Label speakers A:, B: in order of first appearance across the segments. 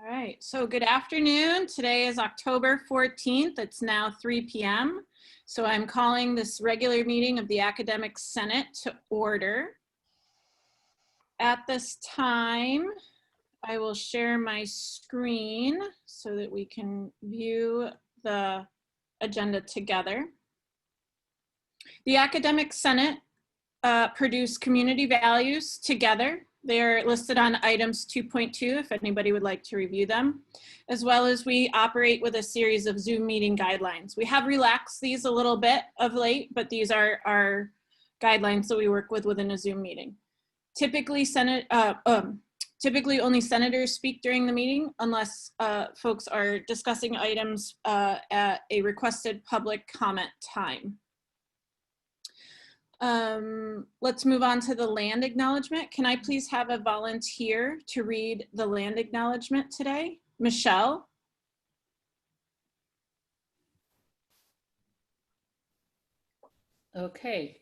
A: All right, so good afternoon. Today is October 14th. It's now 3 p.m. So I'm calling this regular meeting of the Academic Senate to order. At this time, I will share my screen so that we can view the agenda together. The Academic Senate produced community values together. They're listed on items 2.2 if anybody would like to review them, as well as we operate with a series of Zoom meeting guidelines. We have relaxed these a little bit of late, but these are our guidelines that we work with within a Zoom meeting. Typically, typically only senators speak during the meeting unless folks are discussing items at a requested public comment time. Let's move on to the land acknowledgement. Can I please have a volunteer to read the land acknowledgement today? Michelle?
B: Okay.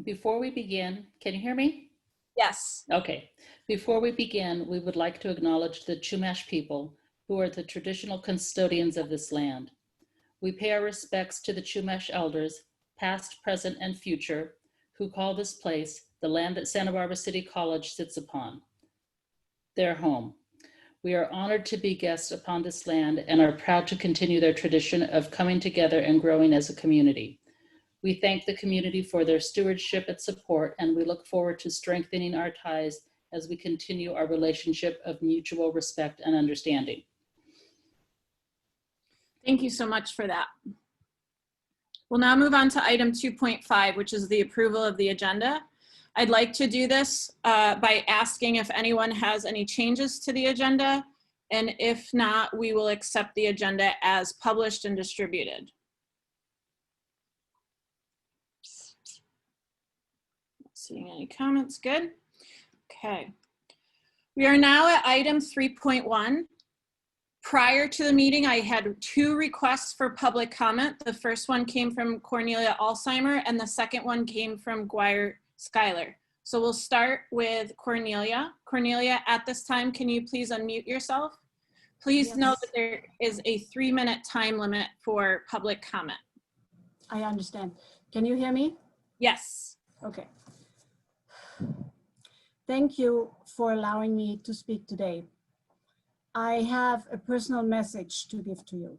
B: Before we begin, can you hear me?
A: Yes.
B: Okay. Before we begin, we would like to acknowledge the Chumash people who are the traditional custodians of this land. We pay our respects to the Chumash elders, past, present, and future, who call this place the land that Santa Barbara City College sits upon, their home. We are honored to be guests upon this land and are proud to continue their tradition of coming together and growing as a community. We thank the community for their stewardship and support, and we look forward to strengthening our ties as we continue our relationship of mutual respect and understanding.
A: Thank you so much for that. We'll now move on to item 2.5, which is the approval of the agenda. I'd like to do this by asking if anyone has any changes to the agenda, and if not, we will accept the agenda as published and distributed. Not seeing any comments, good. Okay. We are now at item 3.1. Prior to the meeting, I had 2 requests for public comment. The first one came from Cornelia Alzheimer, and the second one came from Guire Schuyler. So we'll start with Cornelia. Cornelia, at this time, can you please unmute yourself? Please
C: Yes.
A: note that there is a 3-minute time limit for public comment.
C: I understand. Can you hear me?
A: Yes.
C: Okay. Thank you for allowing me to speak today. I have a personal message to give to you.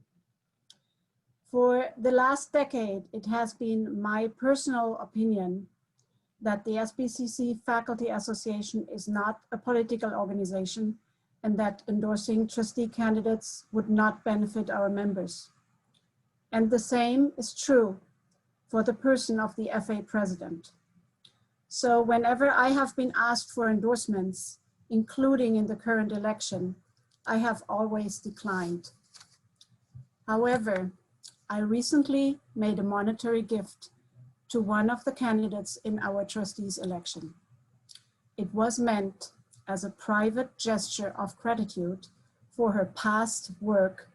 C: For the last decade, it has been my personal opinion that the SBCC Faculty Association is not a political organization and that endorsing trustee candidates would not benefit our members. And the same is true for the person of the FA president. So whenever I have been asked for endorsements, including in the current election, I have always declined. However, I recently made a monetary gift to one of the candidates in our trustees election. It was meant as a private gesture of gratitude for her past work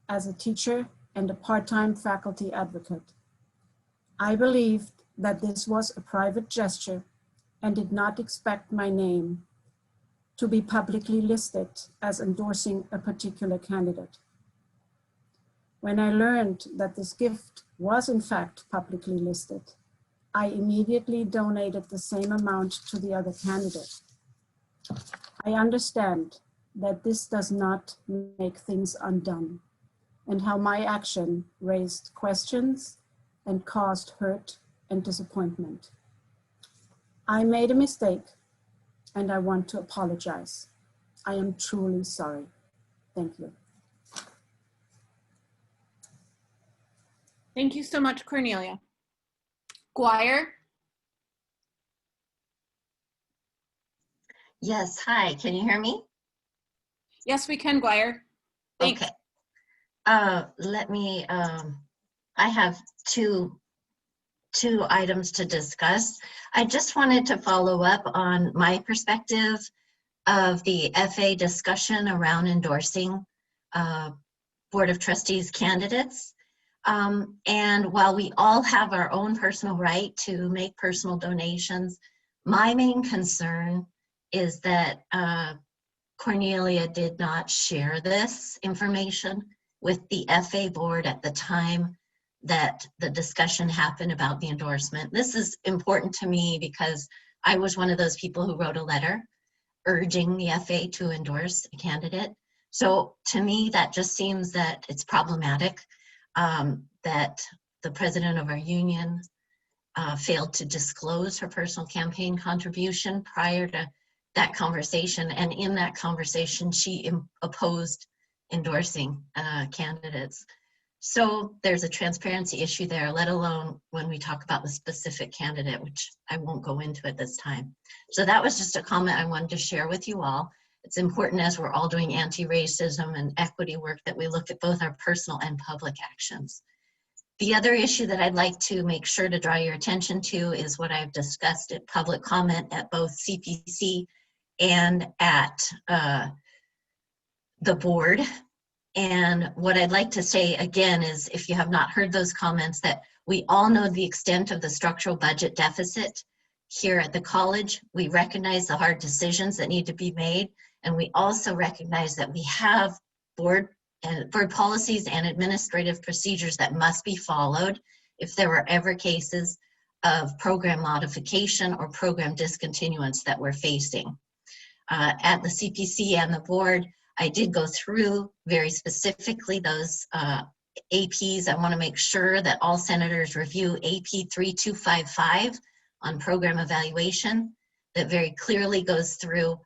C: as a teacher and a part-time faculty advocate. I believed that this was a private gesture and did not expect my name to be publicly listed as endorsing a particular candidate. When I learned that this gift was in fact publicly listed, I immediately donated the same amount to the other candidate. I understand that this does not make things undone, and how my action raised questions and caused hurt and disappointment. I made a mistake, and I want to apologize. I am truly sorry. Thank you.
A: Thank you so much, Cornelia. Guire?
D: Yes, hi, can you hear me?
A: Yes, we can, Guire. Thanks.
D: Okay. Let me, I have two items to discuss. I just wanted to follow up on my perspective of the FA discussion around endorsing Board of Trustees candidates. And while we all have our own personal right to make personal donations, my main concern is that Cornelia did not share this information with the FA board at the time that the discussion happened about the endorsement. This is important to me because I was one of those people who wrote a letter urging the FA to endorse a candidate. So to me, that just seems that it's problematic that the president of our union failed to disclose her personal campaign contribution prior to that conversation. And in that conversation, she opposed endorsing candidates. So there's a transparency issue there, let alone when we talk about the specific candidate, which I won't go into at this time. So that was just a comment I wanted to share with you all. It's important as we're all doing anti-racism and equity work that we look at both our personal and public actions. The other issue that I'd like to make sure to draw your attention to is what I've discussed at public comment at both CPC and at the board. And what I'd like to say again is, if you have not heard those comments, that we all know the extent of the structural budget deficit here at the college. We recognize the hard decisions that need to be made. And we also recognize that we have board policies and administrative procedures that must be followed if there were ever cases of program modification or program discontinuance that we're facing. At the CPC and the board, I did go through very specifically those APs. I want to make sure that all senators review AP 3255 on program evaluation that very clearly goes through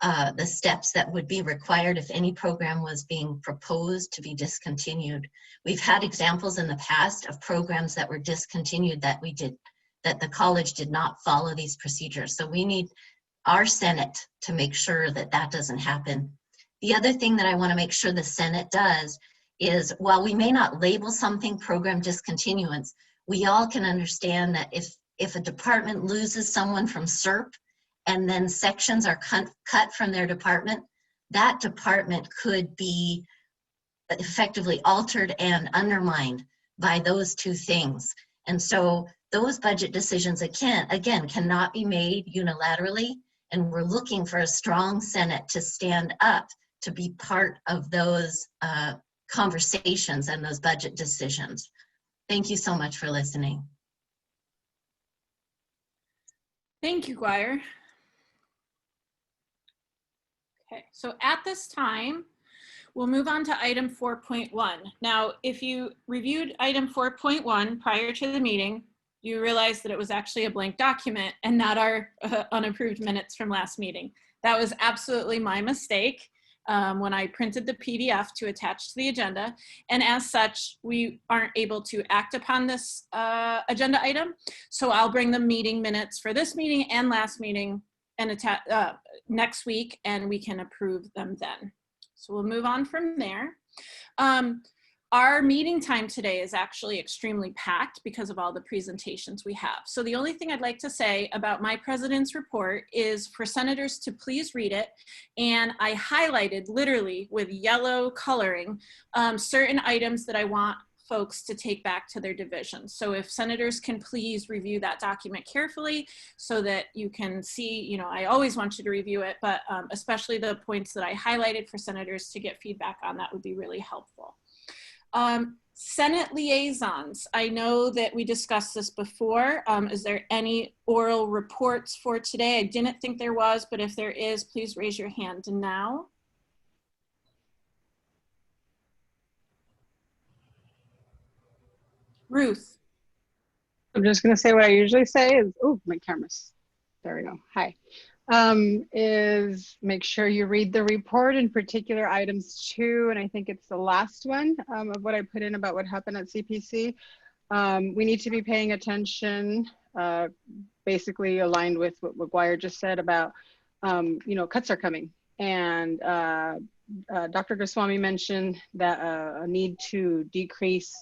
D: the steps that would be required if any program was being proposed to be discontinued. We've had examples in the past of programs that were discontinued that the college did not follow these procedures. So we need our Senate to make sure that that doesn't happen. The other thing that I want to make sure the Senate does is, while we may not label something program discontinuance, we all can understand that if a department loses someone from SERP and then sections are cut from their department, that department could be effectively altered and undermined by those two things. And so those budget decisions, again, cannot be made unilaterally, and we're looking for a strong Senate to stand up to be part of those conversations and those budget decisions. Thank you so much for listening.
A: Thank you, Guire. Okay, so at this time, we'll move on to item 4.1. Now, if you reviewed item 4.1 prior to the meeting, you realized that it was actually a blank document and not our unapproved minutes from last meeting. That was absolutely my mistake when I printed the PDF to attach to the agenda. And as such, we aren't able to act upon this agenda item. So I'll bring the meeting minutes for this meeting and last meeting and next week, and we can approve them then. So we'll move on from there. Our meeting time today is actually extremely packed because of all the presentations we have. So the only thing I'd like to say about my president's report is for senators to please read it. And I highlighted literally with yellow coloring certain items that I want folks to take back to their divisions. So if senators can please review that document carefully so that you can see, you know, I always want you to review it, but especially the points that I highlighted for senators to get feedback on, that would be really helpful. Senate liaisons. I know that we discussed this before. Is there any oral reports for today? I didn't think there was, but if there is, please raise your hand now. Ruth.
E: I'm just going to say what I usually say is, oh, my camera's, there we go. Hi. Is make sure you read the report, in particular items 2, and I think it's the last one of what I put in about what happened at CPC. We need to be paying attention, basically aligned with what McGuire just said about, you know, cuts are coming. And Dr. Goswami mentioned that a need to decrease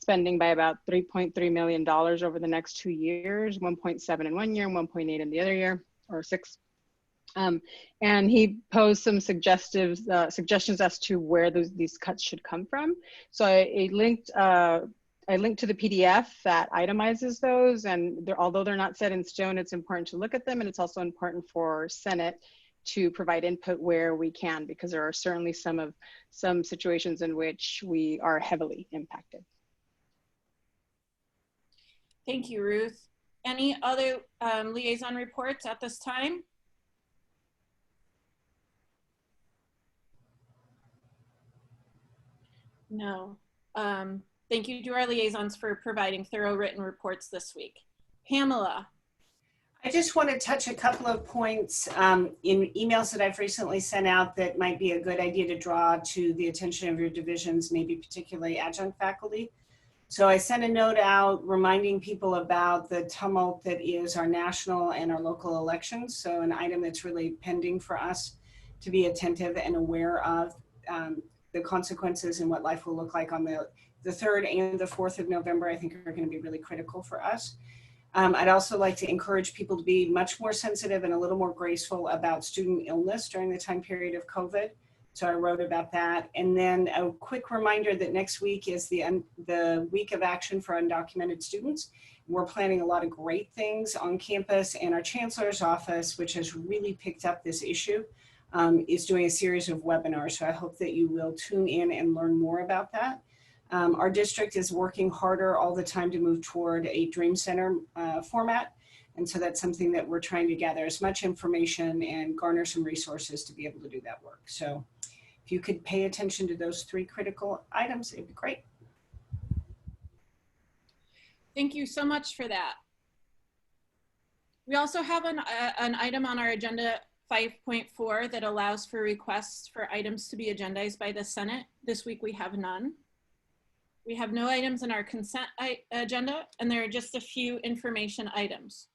E: spending by about $3.3 million over the next 2 years, 1.7 in 1 year and 1.8 in the other year, or 6. And he posed some suggestions as to where these cuts should come from. So I linked to the PDF that itemizes those, and although they're not set in stone, it's important to look at them, and it's also important for Senate to provide input where we can, because there are certainly some situations in which we are heavily impacted.
A: Thank you, Ruth. Any other liaison reports at this time? No. Thank you to our liaisons for providing thorough written reports this week. Pamela.
F: I just want to touch a couple of points in emails that I've recently sent out that might be a good idea to draw to the attention of your divisions, maybe particularly adjunct faculty. So I sent a note out reminding people about the tumult that is our national and our local elections. So an item that's really pending for us to be attentive and aware of the consequences and what life will look like on the 3rd and the 4th of November, I think are going to be really critical for us. I'd also like to encourage people to be much more sensitive and a little more graceful about student illness during the time period of COVID. So I wrote about that. And then a quick reminder that next week is the week of action for undocumented students. We're planning a lot of great things on campus, and our chancellor's office, which has really picked up this issue, is doing a series of webinars. So I hope that you will tune in and learn more about that. Our district is working harder all the time to move toward a Dream Center format. And so that's something that we're trying to gather as much information and garner some resources to be able to do that work. So if you could pay attention to those 3 critical items, it'd be great.
A: Thank you so much for that. We also have an item on our agenda 5.4 that allows for requests for items to be agendized by the Senate. This week we have none. We have no items in our consent agenda, and there are just a few information items.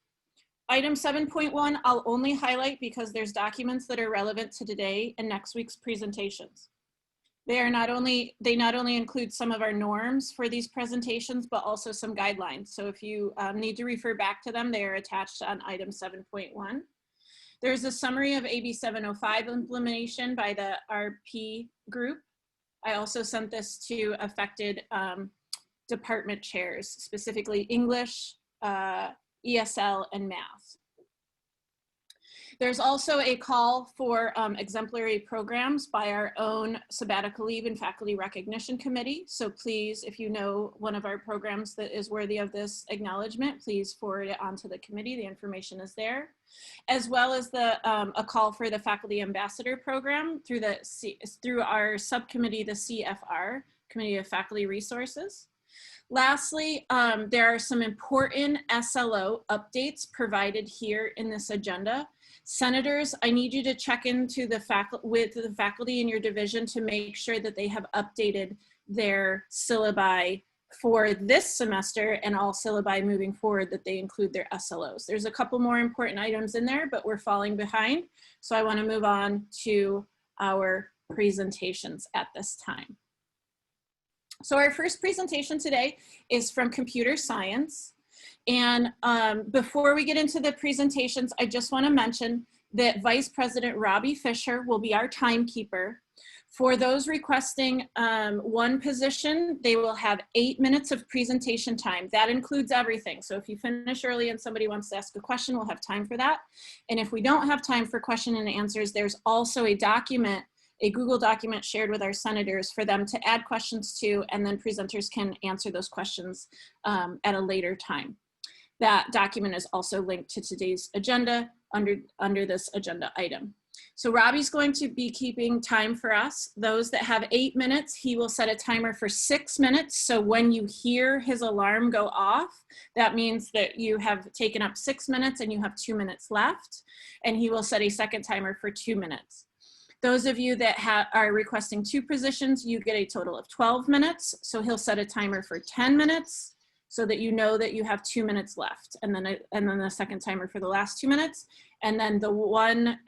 A: Item 7.1, I'll only highlight because there's documents that are relevant to today and next week's presentations. They not only include some of our norms for these presentations, but also some guidelines. So if you need to refer back to them, they are attached on item 7.1. There's a summary of AB 705 implementation by the RP group. I also sent this to affected department chairs, specifically English, ESL, and math. There's also a call for exemplary programs by our own sabbatical leave and faculty recognition committee. So please, if you know one of our programs that is worthy of this acknowledgement, please forward it onto the committee. The information is there. As well as a call for the faculty ambassador program through our subcommittee, the CFR, Committee of Faculty Resources. Lastly, there are some important SLO updates provided here in this agenda. Senators, I need you to check into with the faculty in your division to make sure that they have updated their syllabi for this semester and all syllabi moving forward, that they include their SLOs. There's a couple more important items in there, but we're falling behind. So I want to move on to our presentations at this time. So our first presentation today is from computer science. And before we get into the presentations, I just want to mention that Vice President Robbie Fisher will be our timekeeper. For those requesting one position, they will have 8 minutes of presentation time. That includes everything. So if you finish early and somebody wants to ask a question, we'll have time for that. And if we don't have time for question and answers, there's also a document, a Google document shared with our senators for them to add questions to, and then presenters can answer those questions at a later time. That document is also linked to today's agenda under this agenda item. So Robbie's going to be keeping time for us. Those that have 8 minutes, he will set a timer for 6 minutes. So when you hear his alarm go off, that means that you have taken up 6 minutes and you have 2 minutes left. And he will set a second timer for 2 minutes. Those of you that are requesting 2 positions, you get a total of 12 minutes. So he'll set a timer for 10 minutes so that you know that you have 2 minutes left. And then the second timer for the last 2 minutes. And then the one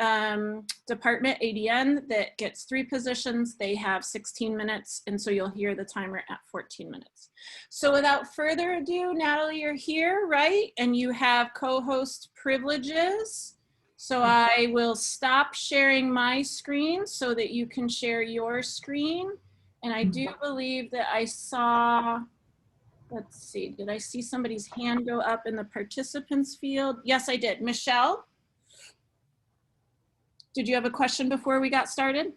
A: department, ADN, that gets 3 positions, they have 16 minutes. And so you'll hear the timer at 14 minutes. So without further ado, Natalie, you're here, right? And you have co-host privileges. So I will stop sharing my screen so that you can share your screen. And I do believe that I saw, let's see, did I see somebody's hand go up in the participants field? Yes, I did. Michelle? Did you have a question before we got started?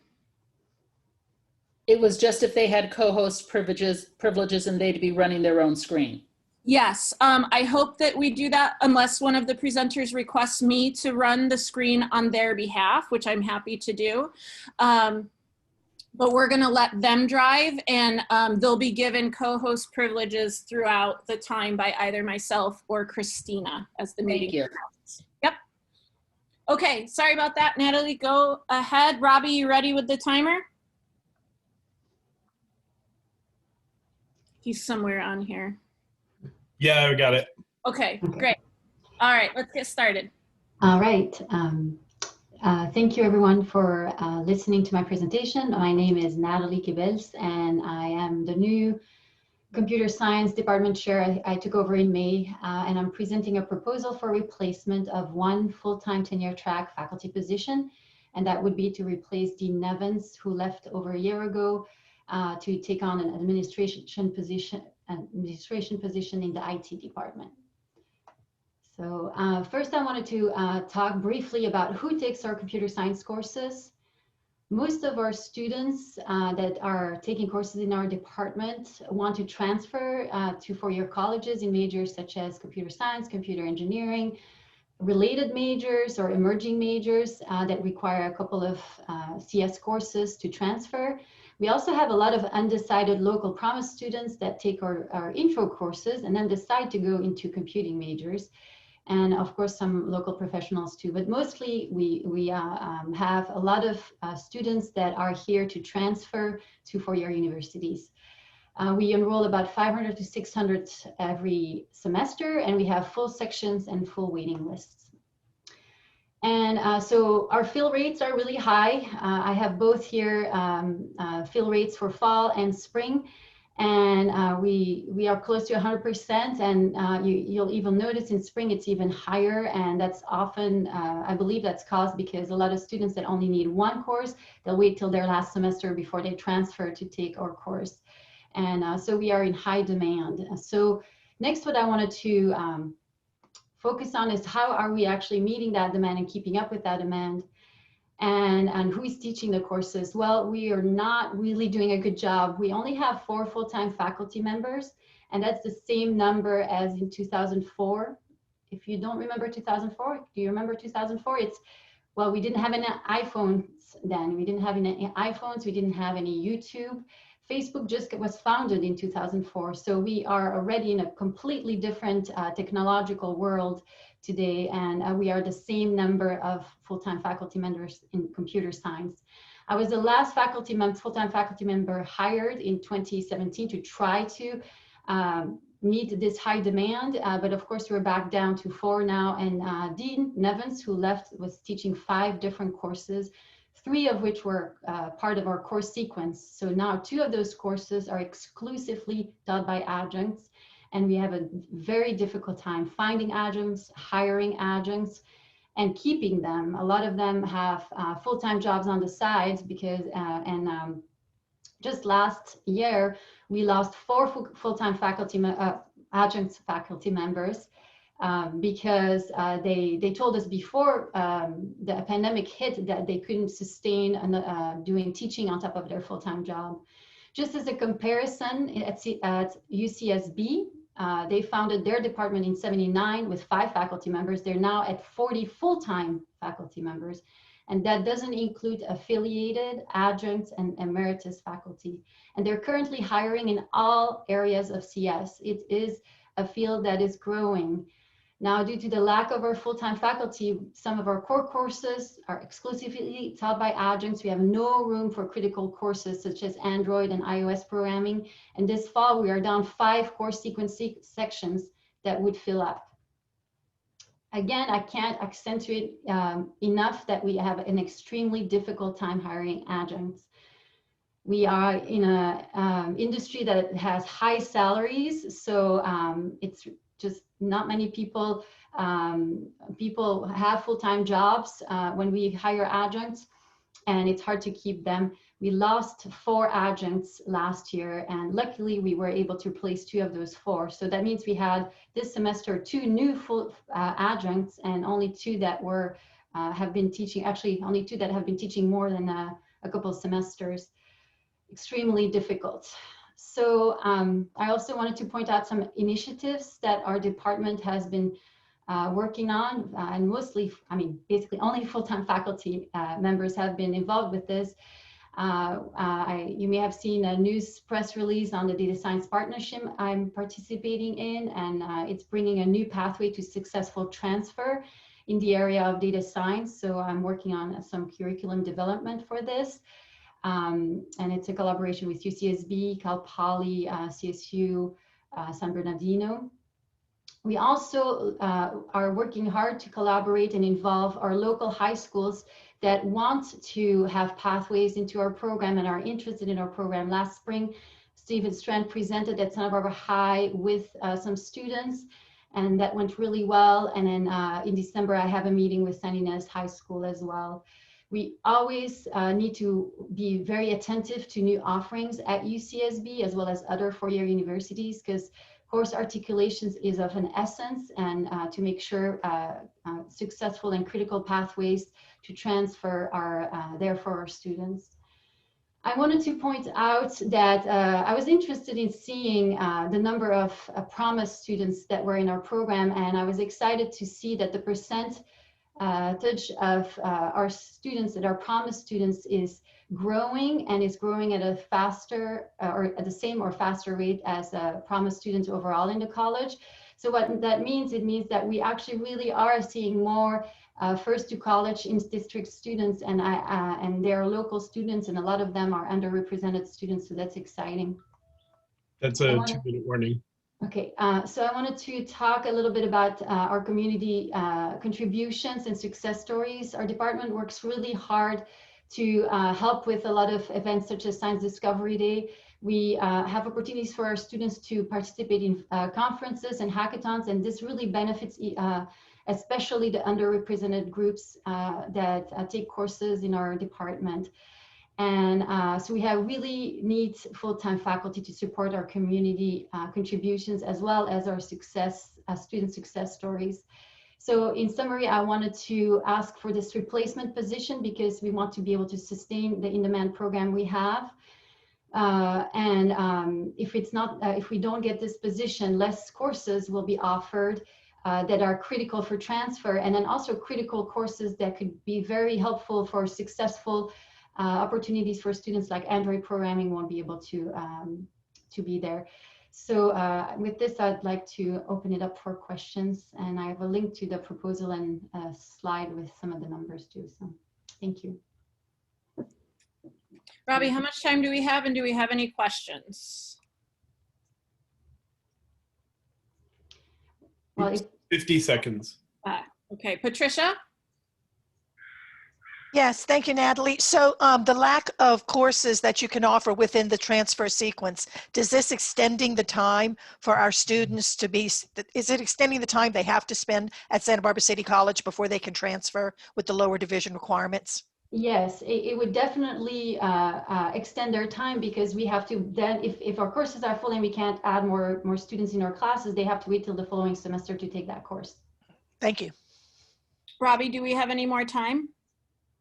B: It was just if they had co-host privileges and they'd be running their own screen.
A: Yes, I hope that we do that unless one of the presenters requests me to run the screen on their behalf, which I'm happy to do. But we're gonna let them drive, and they'll be given co-host privileges throughout the time by either myself or Christina as the meeting.
B: Thank you.
A: Yep. Okay, sorry about that, Natalie, go ahead. Robbie, you ready with the timer? He's somewhere on here.
G: Yeah, we got it.
A: Okay, great. All right, let's get started.
H: All right. Thank you everyone for listening to my presentation. My name is Natalie Gebels and I am the new Computer Science Department Chair. I took over in May and I'm presenting a proposal for replacement of one full-time tenure track faculty position, and that would be to replace Dean Nevins, who left over a year ago to take on an administration position in the IT department. So first I wanted to talk briefly about who takes our computer science courses. Most of our students that are taking courses in our department want to transfer to four-year colleges in majors such as computer science, computer engineering, related majors or emerging majors that require a couple of CS courses to transfer. We also have a lot of undecided local promise students that take our intro courses and then decide to go into computing majors. And of course, some local professionals too. But mostly we have a lot of students that are here to transfer to four-year universities. We enroll about 500 to 600 every semester, and we have full sections and full waiting lists. And so our fill rates are really high. I have both here fill rates for fall and spring. And we are close to 100%, and you'll even notice in spring it's even higher, and that's often, I believe that's caused because a lot of students that only need one course, they'll wait till their last semester before they transfer to take our course. And so we are in high demand. So next, what I wanted to focus on is how are we actually meeting that demand and keeping up with that demand. And who is teaching the courses? Well, we are not really doing a good job. We only have 4 full-time faculty members, and that's the same number as in 2004. If you don't remember 2004, do you remember 2004? Well, we didn't have any iPhones then. We didn't have any iPhones. We didn't have any YouTube. Facebook just was founded in 2004. So we are already in a completely different technological world today, and we are the same number of full-time faculty members in computer science. I was the last full-time faculty member hired in 2017 to try to meet this high demand, but of course we're back down to 4 now, and Dean Nevins, who left, was teaching 5 different courses, 3 of which were part of our course sequence. So now 2 of those courses are exclusively taught by adjuncts, and we have a very difficult time finding adjuncts, hiring adjuncts, and keeping them. A lot of them have full-time jobs on the side because, just last year, we lost 4 full-time faculty, adjunct faculty members because they told us before the pandemic hit that they couldn't sustain doing teaching on top of their full-time job. Just as a comparison, at UCSB, they founded their department in '79 with 5 faculty members. They're now at 40 full-time faculty members. And that doesn't include affiliated, adjuncts, and emeritus faculty. And they're currently hiring in all areas of CS. It is a field that is growing. Now, due to the lack of our full-time faculty, some of our core courses are exclusively taught by adjuncts. We have no room for critical courses such as Android and iOS programming. And this fall, we are down 5 course sequence sections that would fill up. Again, I can't accentuate enough that we have an extremely difficult time hiring adjuncts. We are in an industry that has high salaries, so it's just not many people have full-time jobs when we hire adjuncts, and it's hard to keep them. We lost 4 adjuncts last year, and luckily we were able to replace 2 of those 4. So that means we had this semester 2 new full adjuncts and only 2 that were have been teaching, actually only 2 that have been teaching more than a couple of semesters. Extremely difficult. So I also wanted to point out some initiatives that our department has been working on, and mostly, I mean, basically only full-time faculty members have been involved with this. You may have seen a news press release on the data science partnership I'm participating in, and it's bringing a new pathway to successful transfer in the area of data science. So I'm working on some curriculum development for this. And it's a collaboration with UCSB, Cal Poly, CSU, San Bernardino. We also are working hard to collaborate and involve our local high schools that want to have pathways into our program and are interested in our program. Last spring, Stephen Strand presented at Santa Barbara High with some students, and that went really well. And then in December, I have a meeting with San Ynez High School as well. We always need to be very attentive to new offerings at UCSB as well as other four-year universities, because course articulations is of an essence, and to make sure successful and critical pathways to transfer are there for our students. I wanted to point out that I was interested in seeing the number of promise students that were in our program, and I was excited to see that the percentage of our students that are promise students is growing, and is growing at a faster or at the same or faster rate as promise students overall in the college. So what that means, it means that we actually really are seeing more first to college in district students, and they're local students, and a lot of them are underrepresented students, so that's exciting.
G: That's a 2-minute warning.
H: Okay, so I wanted to talk a little bit about our community contributions and success stories. Our department works really hard to help with a lot of events such as Science Discovery Day. We have opportunities for our students to participate in conferences and hackathons, and this really benefits especially the underrepresented groups that take courses in our department. And so we have really neat full-time faculty to support our community contributions as well as our student success stories. So in summary, I wanted to ask for this replacement position because we want to be able to sustain the in-demand program we have. If we don't get this position, less courses will be offered that are critical for transfer, and then also critical courses that could be very helpful for successful opportunities for students like Android programming won't be able to be there. So with this, I'd like to open it up for questions, and I have a link to the proposal and a slide with some of the numbers too. So thank you.
A: Robbie, how much time do we have, and do we have any questions?
H: Well,
G: 50 seconds.
A: Okay, Patricia?
I: Yes, thank you, Natalie. So the lack of courses that you can offer within the transfer sequence, does this extending the time for our students to be, is it extending the time they have to spend at Santa Barbara City College before they can transfer with the lower division requirements?
H: Yes, it would definitely extend their time, because we have to then, if our courses are full and we can't add more students in our classes, they have to wait till the following semester to take that course.
I: Thank you.
A: Robbie, do we have any more time?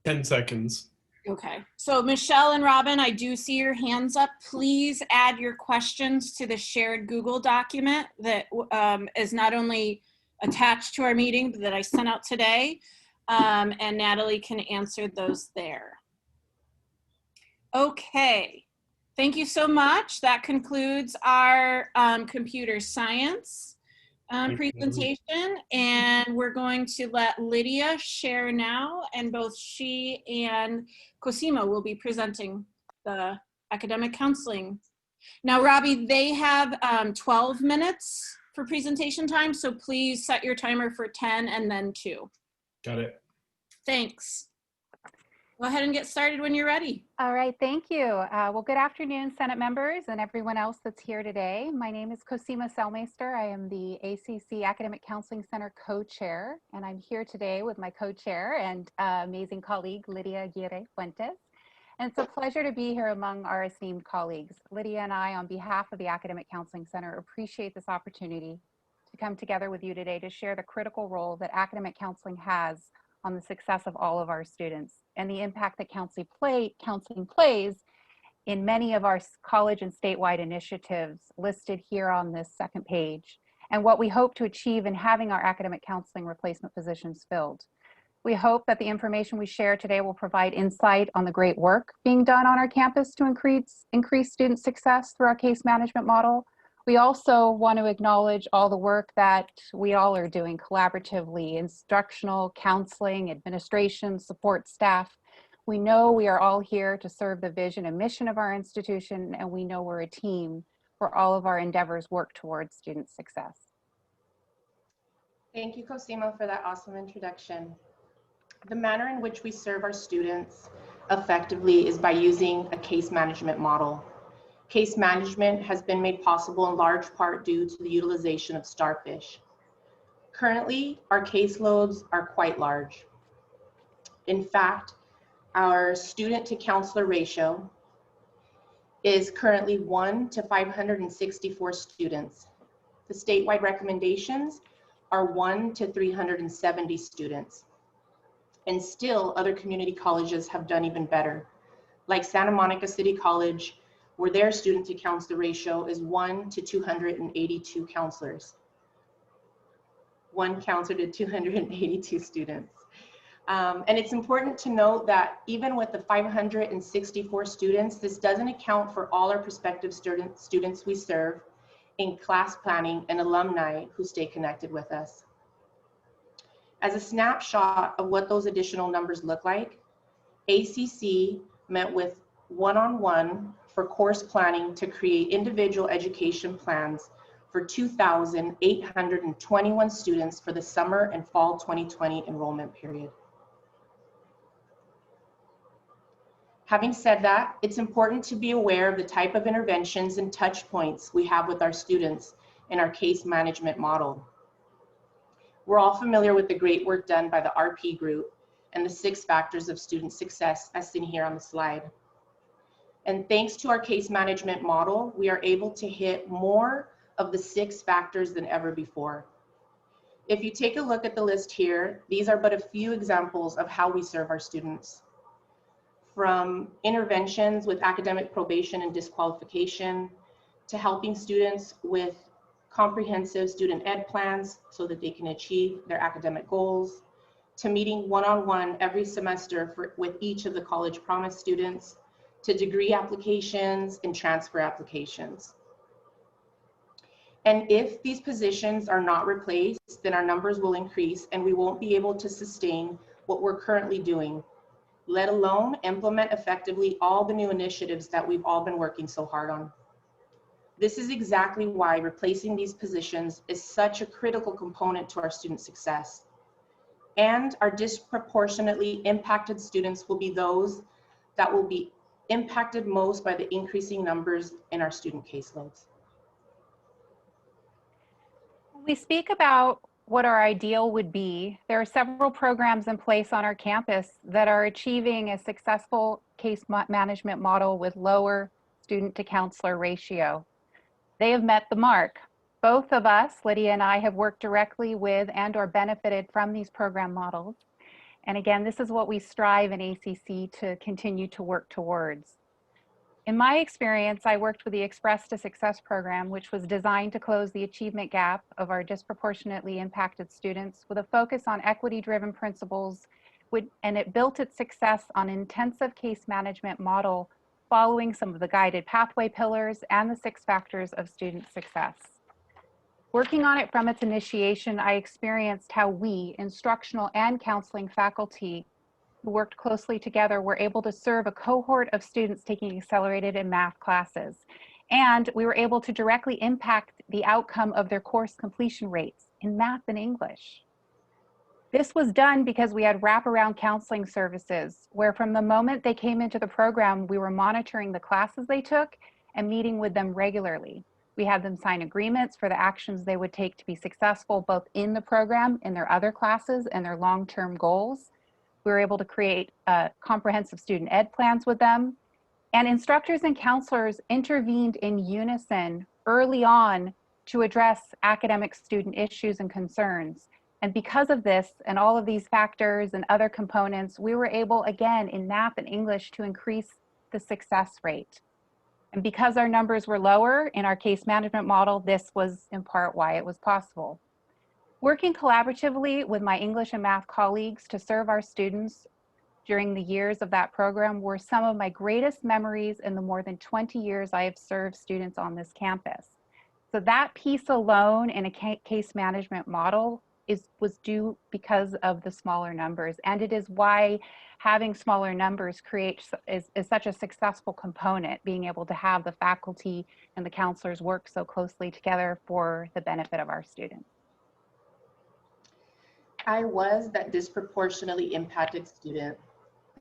G: 10 seconds.
A: Okay, so Michelle and Robin, I do see your hands up. Please add your questions to the shared Google document that is not only attached to our meeting, but that I sent out today. And Natalie can answer those there. Okay, thank you so much. That concludes our computer science presentation, and we're going to let Lydia share now, and both she and Cosimo will be presenting the academic counseling. Now, Robbie, they have 12 minutes for presentation time, so please set your timer for 10 and then 2.
G: Got it.
A: Thanks. Go ahead and get started when you're ready.
J: All right, thank you. Well, good afternoon, Senate members and everyone else that's here today. My name is Cosima Selmeister. I am the ACC Academic Counseling Center co-chair, and I'm here today with my co-chair and amazing colleague, Lydia Aguirre Fuentes. And it's a pleasure to be here among our esteemed colleagues. Lydia and I, on behalf of the Academic Counseling Center, appreciate this opportunity to come together with you today to share the critical role that academic counseling has on the success of all of our students and the impact that counseling plays in many of our college and statewide initiatives listed here on this second page, and what we hope to achieve in having our academic counseling replacement positions filled. We hope that the information we share today will provide insight on the great work being done on our campus to increase student success through our case management model. We also want to acknowledge all the work that we all are doing collaboratively: instructional, counseling, administration, support staff. We know we are all here to serve the vision and mission of our institution, and we know we're a team where all of our endeavors work towards student success.
K: Thank you, Cosima, for that awesome introduction. The manner in which we serve our students effectively is by using a case management model. Case management has been made possible in large part due to the utilization of Starfish. Currently, our caseloads are quite large. In fact, our student to counselor ratio is currently 1 to 564 students. The statewide recommendations are 1 to 370 students. And still, other community colleges have done even better. Like Santa Monica City College, where their student to counselor ratio is 1 to 282 counselors. 1 counselor to 282 students. And it's important to note that even with the 564 students, this doesn't account for all our prospective students we serve in class planning and alumni who stay connected with us. As a snapshot of what those additional numbers look like, ACC met with one-on-one for course planning to create individual education plans for 2,821 students for the summer and fall 2020 enrollment period. Having said that, it's important to be aware of the type of interventions and touch points we have with our students in our case management model. We're all familiar with the great work done by the RP group and the 6 factors of student success as seen here on the slide. And thanks to our case management model, we are able to hit more of the 6 factors than ever before. If you take a look at the list here, these are but a few examples of how we serve our students. From interventions with academic probation and disqualification, to helping students with comprehensive student ed plans so that they can achieve their academic goals, to meeting one-on-one every semester with each of the College Promise students, to degree applications and transfer applications. And if these positions are not replaced, then our numbers will increase and we won't be able to sustain what we're currently doing, let alone implement effectively all the new initiatives that we've all been working so hard on. This is exactly why replacing these positions is such a critical component to our student success. And our disproportionately impacted students will be those that will be impacted most by the increasing numbers in our student caseloads.
J: When we speak about what our ideal would be, there are several programs in place on our campus that are achieving a successful case management model with lower student to counselor ratio. They have met the mark. Both of us, Lydia and I, have worked directly with and or benefited from these program models. And again, this is what we strive in ACC to continue to work towards. In my experience, I worked with the Express to Success program, which was designed to close the achievement gap of our disproportionately impacted students with a focus on equity-driven principles, and it built its success on intensive case management model following some of the guided pathway pillars and the 6 factors of student success. Working on it from its initiation, I experienced how we, instructional and counseling faculty, who worked closely together, were able to serve a cohort of students taking accelerated and math classes. And we were able to directly impact the outcome of their course completion rates in math and English. This was done because we had wraparound counseling services where from the moment they came into the program, we were monitoring the classes they took and meeting with them regularly. We had them sign agreements for the actions they would take to be successful both in the program, in their other classes, and their long-term goals. We were able to create comprehensive student ed plans with them. And instructors and counselors intervened in unison early on to address academic student issues and concerns. And because of this and all of these factors and other components, we were able, again, in math and English to increase the success rate. And because our numbers were lower in our case management model, this was in part why it was possible. Working collaboratively with my English and math colleagues to serve our students during the years of that program were some of my greatest memories in the more than 20 years I have served students on this campus. So that piece alone in a case management model was due because of the smaller numbers. And it is why having smaller numbers is such a successful component, being able to have the faculty and the counselors work so closely together for the benefit of our students.
K: I was that disproportionately impacted student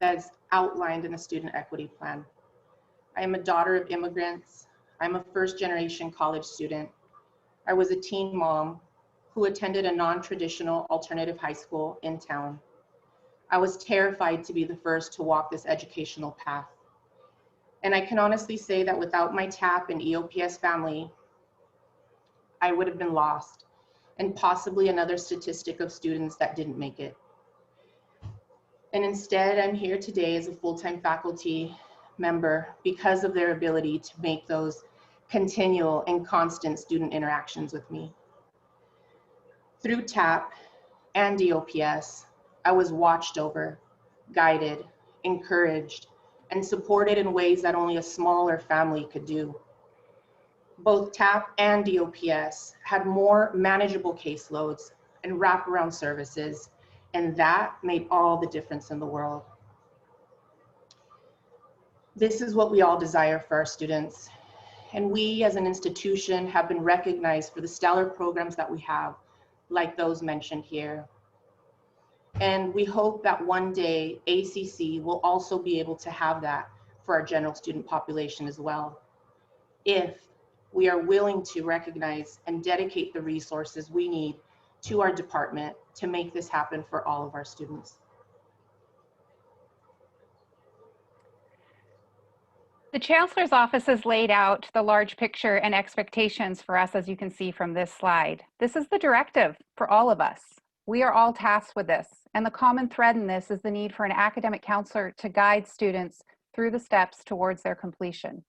K: that's outlined in the student equity plan. I am a daughter of immigrants. I'm a first-generation college student. I was a teen mom who attended a non-traditional alternative high school in town. I was terrified to be the first to walk this educational path. And I can honestly say that without my TAP and EOPS family, I would have been lost, and possibly another statistic of students that didn't make it. And instead, I'm here today as a full-time faculty member because of their ability to make those continual and constant student interactions with me. Through TAP and EOPS, I was watched over, guided, encouraged, and supported in ways that only a smaller family could do. Both TAP and EOPS had more manageable caseloads and wraparound services, and that made all the difference in the world. This is what we all desire for our students. And we as an institution have been recognized for the stellar programs that we have, like those mentioned here. And we hope that one day ACC will also be able to have that for our general student population as well, if we are willing to recognize and dedicate the resources we need to our department to make this happen for all of our students.
J: The Chancellor's Office has laid out the large picture and expectations for us, as you can see from this slide. This is the directive for all of us. We are all tasked with this, and the common thread in this is the need for an academic counselor to guide students through the steps towards their completion.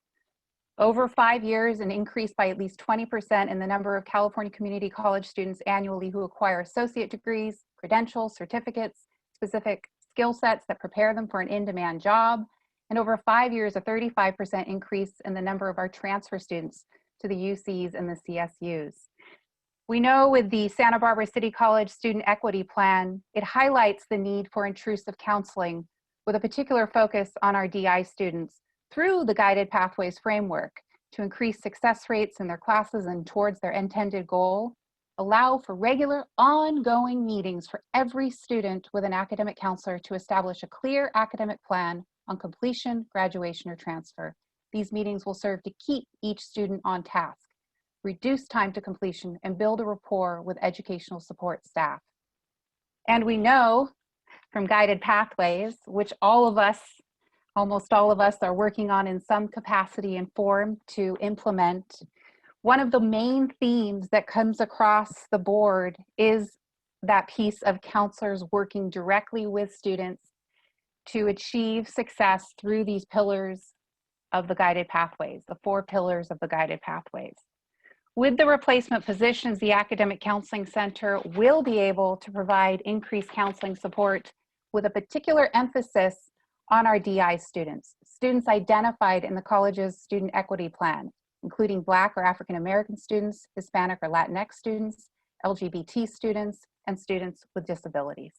J: Over 5 years, an increase by at least 20% in the number of California community college students annually who acquire associate degrees, credentials, certificates, specific skill sets that prepare them for an in-demand job. And over 5 years, a 35% increase in the number of our transfer students to the UCs and the CSUs. We know with the Santa Barbara City College Student Equity Plan, it highlights the need for intrusive counseling with a particular focus on our DI students through the Guided Pathways framework to increase success rates in their classes and towards their intended goal, allow for regular ongoing meetings for every student with an academic counselor to establish a clear academic plan on completion, graduation, or transfer. These meetings will serve to keep each student on task, reduce time to completion, and build a rapport with educational support staff. And we know from Guided Pathways, which all of us, almost all of us, are working on in some capacity and form to implement, one of the main themes that comes across the board is that piece of counselors working directly with students to achieve success through these pillars of the Guided Pathways, the 4 pillars of the Guided Pathways. With the replacement positions, the Academic Counseling Center will be able to provide increased counseling support with a particular emphasis on our DI students, students identified in the college's student equity plan, including Black or African American students, Hispanic or Latinx students, LGBT students, and students with disabilities.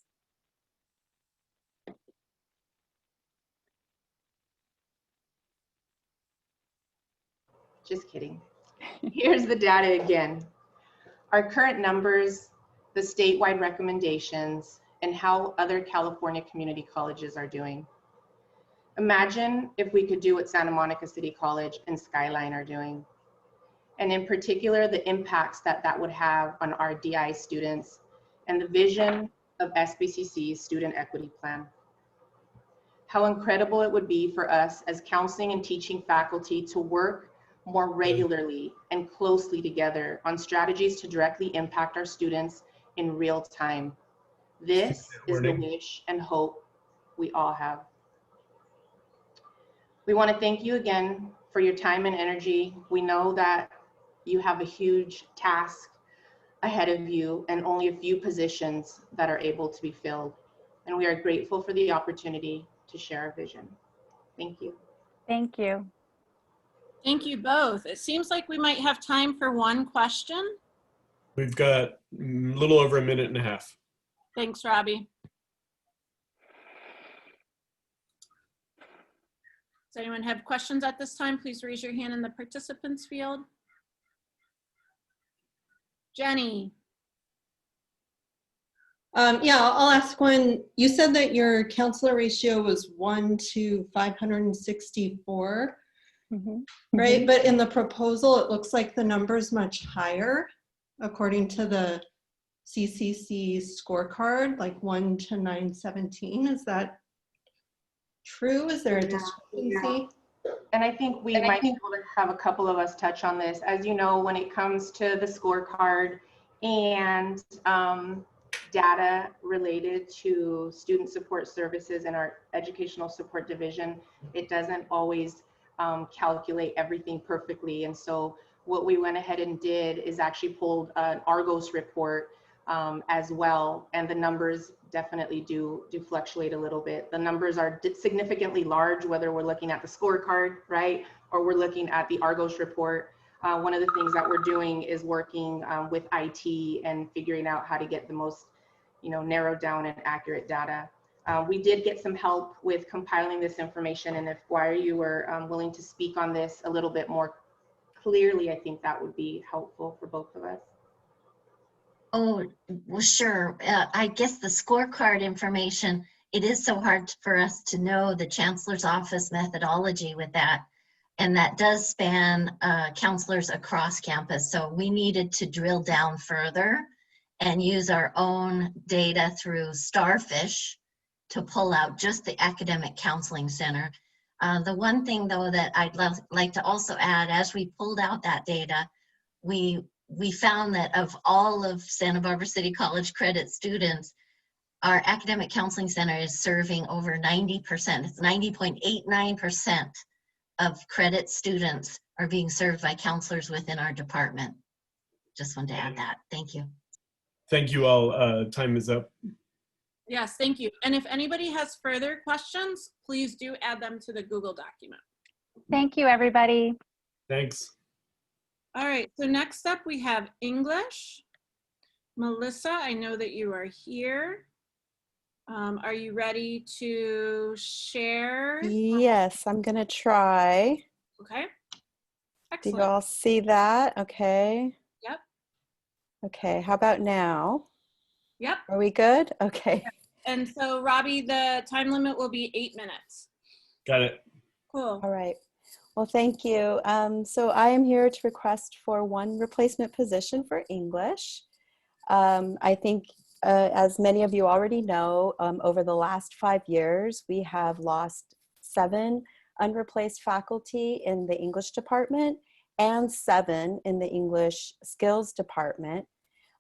K: Just kidding. Here's the data again. Our current numbers, the statewide recommendations, and how other California community colleges are doing. Imagine if we could do what Santa Monica City College and Skyline are doing. And in particular, the impacts that that would have on our DI students and the vision of SBCC's student equity plan. How incredible it would be for us as counseling and teaching faculty to work more regularly and closely together on strategies to directly impact our students in real time. This is the
G: Warning.
K: wish and hope we all have. We want to thank you again for your time and energy. We know that you have a huge task ahead of you and only a few positions that are able to be filled. And we are grateful for the opportunity to share our vision. Thank you.
J: Thank you.
A: Thank you both. It seems like we might have time for one question.
G: We've got a little over a minute and a half.
A: Thanks, Robbie. Does anyone have questions at this time? Please raise your hand in the participants field. Jenny.
L: Yeah, I'll ask one. You said that your counselor ratio was 1 to 564, right? But in the proposal, it looks like the number's much higher, according to the CCC scorecard, like 1 to 917. Is that true? Is there a discrepancy?
K: And I think we might be able to have a couple of us touch on this. As you know, when it comes to the scorecard and data related to student support services in our educational support division, it doesn't always calculate everything perfectly. And so what we went ahead and did is actually pulled an Argos report as well. And the numbers definitely do fluctuate a little bit. The numbers are significantly large, whether we're looking at the scorecard, right? Or we're looking at the Argos report. One of the things that we're doing is working with IT and figuring out how to get the most, narrowed down and accurate data. We did get some help with compiling this information, and if Guire, you were willing to speak on this a little bit more clearly, I think that would be helpful for both of us.
D: Oh, well, sure. I guess the scorecard information, it is so hard for us to know the chancellor's office methodology with that. And that does span counselors across campus. So we needed to drill down further and use our own data through Starfish to pull out just the academic counseling center. The one thing though that I'd like to also add, as we pulled out that data, we found that of all of Santa Barbara City College credit students, our academic counseling center is serving over 90%. It's 90.89% of credit students are being served by counselors within our department. Just wanted to add that. Thank you.
G: Thank you all. Time is up.
A: Yes, thank you. And if anybody has further questions, please do add them to the Google document.
J: Thank you, everybody.
G: Thanks.
A: All right, so next up we have English. Melissa, I know that you are here. Are you ready to share?
M: Yes, I'm gonna try.
A: Okay.
M: Do
A: Excellent.
M: you all see that? Okay.
A: Yep.
M: Okay, how about now?
A: Yep.
M: Are we good? Okay.
A: And so Robbie, the time limit will be 8 minutes.
G: Got it.
A: Cool.
M: All right. Well, thank you. So I am here to request for one replacement position for English. I think as many of you already know, over the last 5 years, we have lost 7 unreplaced faculty in the English department and 7 in the English skills department.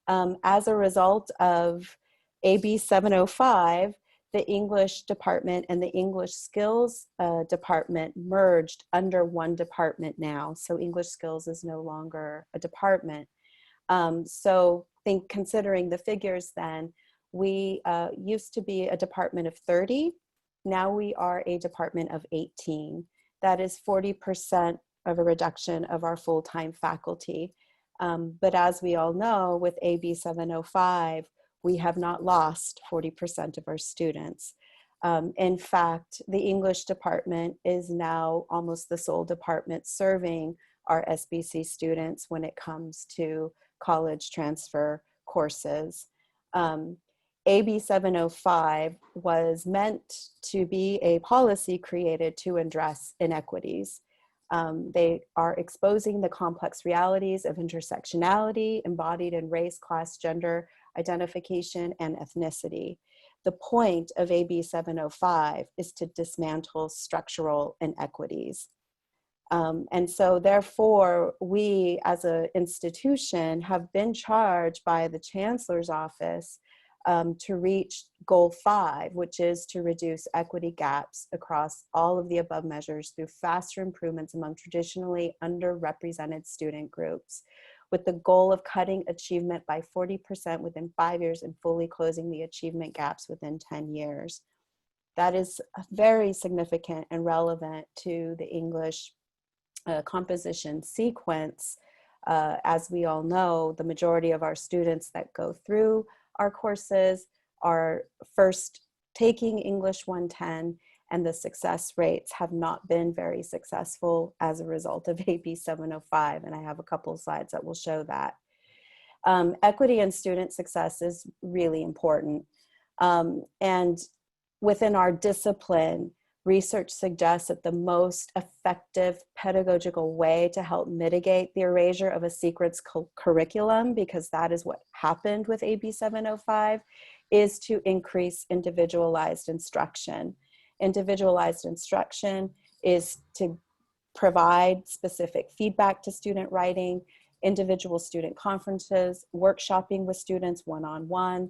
M: As a result of AB 705, the English department and the English skills department merged under one department now. So English skills is no longer a department. So considering the figures then, we used to be a department of 30. Now we are a department of 18. That is 40% of a reduction of our full-time faculty. But as we all know, with AB 705, we have not lost 40% of our students. In fact, the English department is now almost the sole department serving our SBC students when it comes to college transfer courses. AB 705 was meant to be a policy created to address inequities. They are exposing the complex realities of intersectionality embodied in race, class, gender, identification, and ethnicity. The point of AB 705 is to dismantle structural inequities. And so therefore, we as an institution have been charged by the Chancellor's office to reach goal 5, which is to reduce equity gaps across all of the above measures through faster improvements among traditionally underrepresented student groups, with the goal of cutting achievement by 40% within 5 years and fully closing the achievement gaps within 10 years. That is very significant and relevant to the English composition sequence. As we all know, the majority of our students that go through our courses are first taking English 110, and the success rates have not been very successful as a result of AB 705, and I have a couple of slides that will show that. Equity and student success is really important. And within our discipline, research suggests that the most effective pedagogical way to help mitigate the erasure of a sequence curriculum, because that is what happened with AB 705, is to increase individualized instruction. Individualized instruction is to provide specific feedback to student writing, individual student conferences, workshopping with students one-on-one.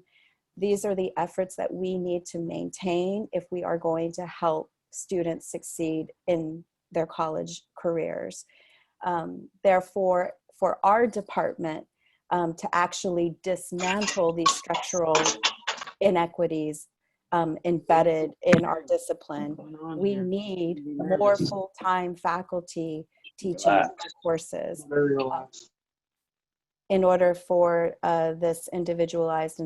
M: These are the efforts that we need to maintain if we are going to help students succeed in their college careers. Therefore, for our department to actually dismantle these structural inequities embedded in our discipline, we need more full-time faculty teaching our courses in order for this individualized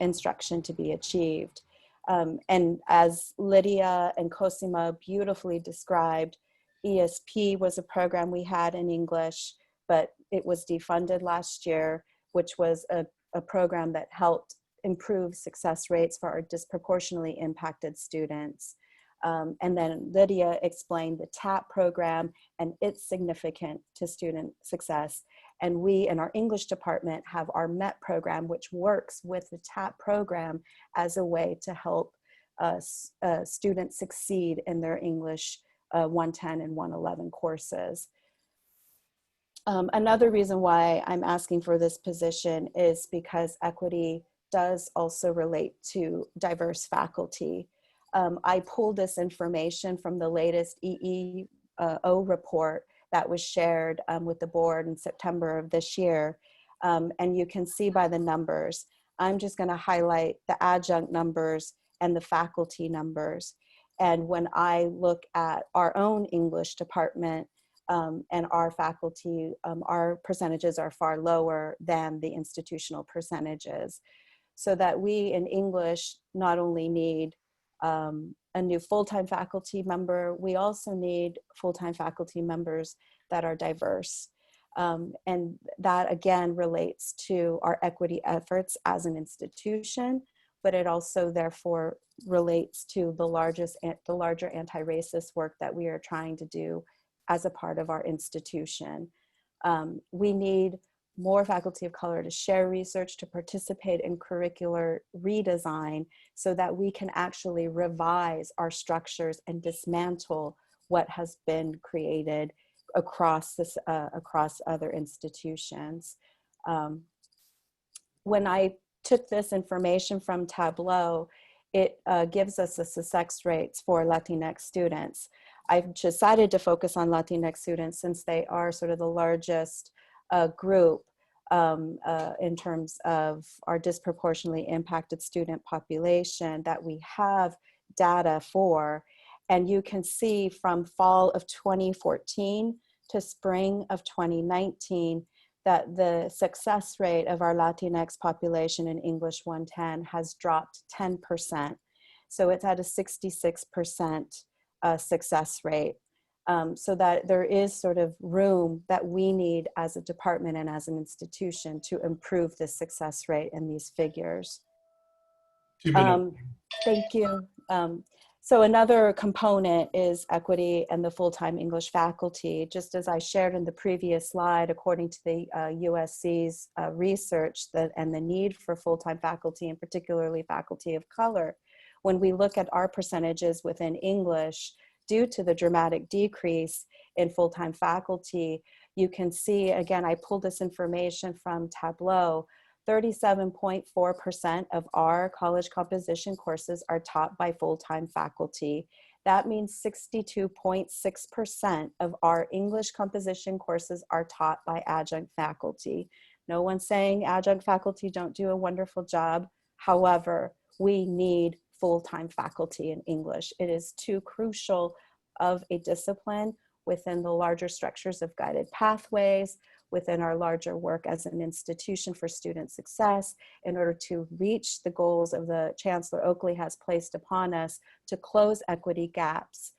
M: instruction to be achieved. And as Lydia and Cosima beautifully described, ESP was a program we had in English, but it was defunded last year, which was a program that helped improve success rates for our disproportionately impacted students. And then Lydia explained the TAP program and its significance to student success. And we in our English department have our MET program, which works with the TAP program as a way to help students succeed in their English 110 and 111 courses. Another reason why I'm asking for this position is because equity does also relate to diverse faculty. I pulled this information from the latest EEO report that was shared with the board in September of this year. And you can see by the numbers. I'm just going to highlight the adjunct numbers and the faculty numbers. And when I look at our own English department and our faculty, our percentages are far lower than the institutional percentages. So that we in English not only need a new full-time faculty member, we also need full-time faculty members that are diverse. And that again relates to our equity efforts as an institution, but it also therefore relates to the larger anti-racist work that we are trying to do as a part of our institution. We need more faculty of color to share research, to participate in curricular redesign so that we can actually revise our structures and dismantle what has been created across other institutions. When I took this information from Tableau, it gives us the success rates for Latinx students. I've decided to focus on Latinx students since they are sort of the largest group in terms of our disproportionately impacted student population that we have data for. And you can see from fall of 2014 to spring of 2019 that the success rate of our Latinx population in English 110 has dropped 10%. So it's at a 66% success rate. So that there is sort of room that we need as a department and as an institution to improve the success rate in these figures.
G: 2 minutes.
M: Thank you. So another component is equity and the full-time English faculty. Just as I shared in the previous slide, according to the USC's research and the need for full-time faculty, and particularly faculty of color, when we look at our percentages within English, due to the dramatic decrease in full-time faculty. You can see, again, I pulled this information from Tableau. 37.4% of our college composition courses are taught by full-time faculty. That means 62.6% of our English composition courses are taught by adjunct faculty. No one's saying adjunct faculty don't do a wonderful job. However, we need full-time faculty in English. It is too crucial of a discipline within the larger structures of guided pathways, within our larger work as an institution for student success, in order to reach the goals of the Chancellor Oakley has placed upon us to close equity gaps.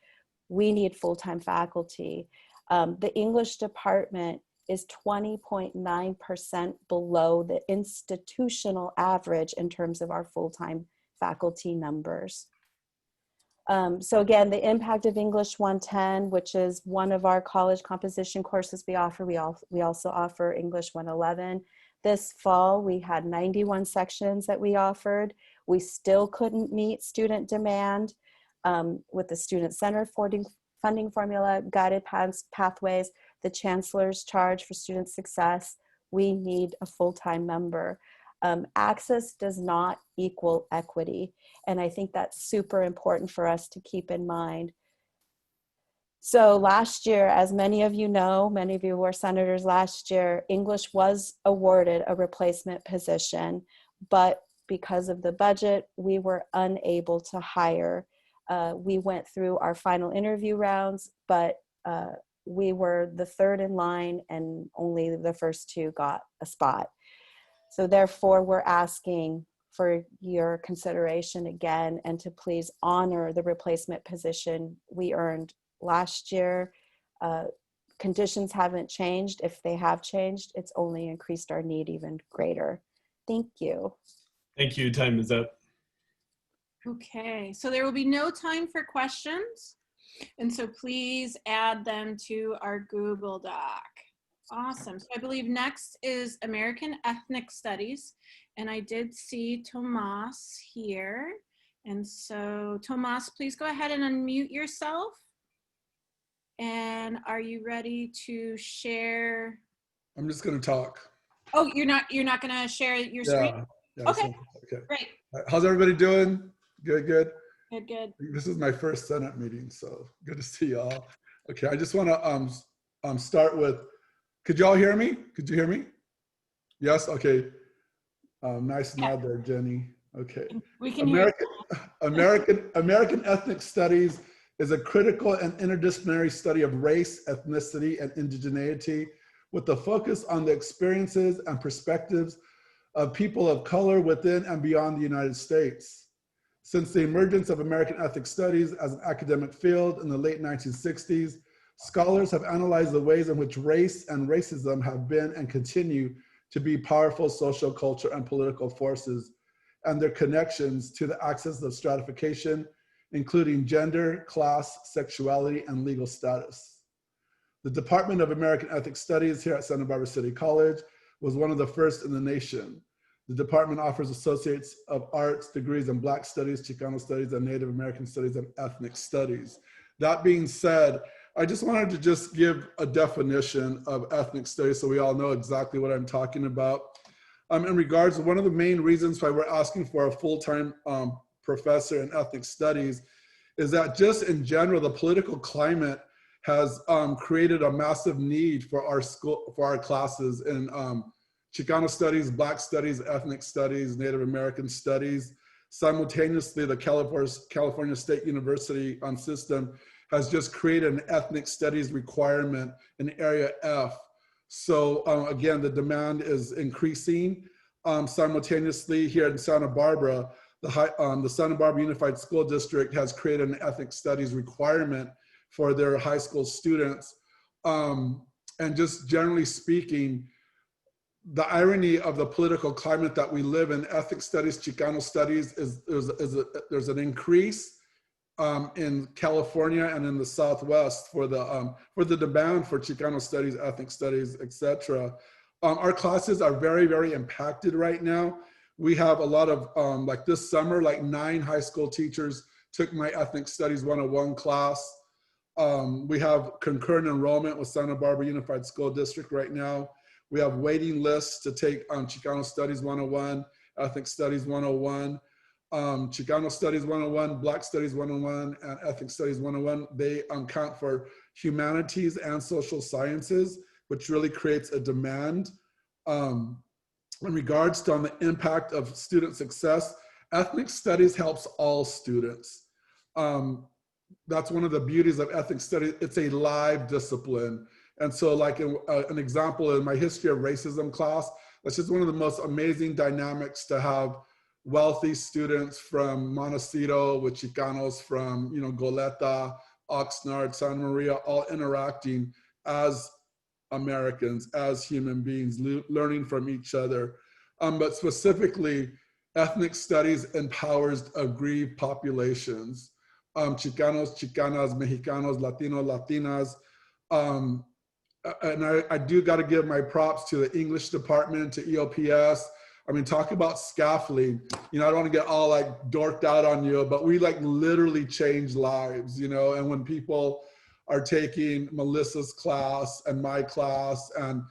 M: We need full-time faculty. The English department is 20.9% below the institutional average in terms of our full-time faculty numbers. So again, the impact of English 110, which is one of our college composition courses we offer. We also offer English 111. This fall, we had 91 sections that we offered. We still couldn't meet student demand with the student-centered funding formula, guided pathways, the Chancellor's charge for student success. We need a full-time member. Access does not equal equity. And I think that's super important for us to keep in mind. So last year, as many of you know, many of you were senators last year, English was awarded a replacement position, but because of the budget, we were unable to hire. We went through our final interview rounds, but we were the third in line and only the first two got a spot. So therefore, we're asking for your consideration again and to please honor the replacement position we earned last year. Conditions haven't changed. If they have changed, it's only increased our need even greater. Thank you.
G: Thank you. Time is up.
A: Okay, so there will be no time for questions. And so please add them to our Google Doc. Awesome. So I believe next is American Ethnic Studies. And I did see Tomas here. And so Tomas, please go ahead and unmute yourself. And are you ready to share?
N: I'm just going to talk.
A: Oh, you're not going to share your screen?
N: Yeah,
A: okay.
N: Okay.
A: Great.
N: How's everybody doing? Good.
A: Good.
N: This is my first Senate meeting, so good to see y'all. Okay, I just want to start with, could y'all hear me? Could you hear me? Yes. Okay. Nice nod there, Jenny. Okay.
A: We can hear.
N: American Ethnic Studies is a critical and interdisciplinary study of race, ethnicity, and indigeneity, with a focus on the experiences and perspectives of people of color within and beyond the United States. Since the emergence of American Ethnic Studies as an academic field in the late 1960s, scholars have analyzed the ways in which race and racism have been and continue to be powerful social, culture, and political forces, and their connections to the axis of stratification, including gender, class, sexuality, and legal status. The Department of American Ethnic Studies here at Santa Barbara City College was one of the first in the nation. The department offers Associates of Arts degrees in Black Studies, Chicano Studies, and Native American Studies, and Ethnic Studies. That being said, I just wanted to just give a definition of ethnic studies so we all know exactly what I'm talking about. In regards to one of the main reasons why we're asking for a full-time professor in ethnic studies is that just in general, the political climate has created a massive need for our classes in Chicano studies, Black studies, ethnic studies, Native American studies. Simultaneously, the California State University system has just created an ethnic studies requirement in Area F. So again, the demand is increasing. Simultaneously, here in Santa Barbara, the Santa Barbara Unified School District has created an ethnic studies requirement for their high school students. And just generally speaking, the irony of the political climate that we live in, ethnic studies, Chicano studies, there's an increase in California and in the Southwest for the demand for Chicano studies, ethnic studies, etc. Our classes are very, very impacted right now. We have a lot of, like this summer, like 9 high school teachers took my ethnic studies 101 class. We have concurrent enrollment with Santa Barbara Unified School District right now. We have waiting lists to take Chicano Studies 101, Ethnic Studies 101, Chicano Studies 101, Black Studies 101, and Ethnic Studies 101. They count for humanities and social sciences, which really creates a demand. In regards to the impact of student success, ethnic studies helps all students. That's one of the beauties of ethnic studies. It's a live discipline. And so like an example in my history of racism class, that's just one of the most amazing dynamics to have wealthy students from Montecito with Chicanos from, you know, Goleta, Oxnard, Santa Maria, all interacting as Americans, as human beings, learning from each other. But specifically, ethnic studies empowers aggrieved populations. Chicanos, Chicanas, Mexicanos, Latinos, Latinas. And I do got to give my props to the English department, to EOPS. I mean, talk about scaffolding. You know, I don't want to get all like dorked out on you, but we like literally change lives, you know, and when people are taking Melissa's class and my class and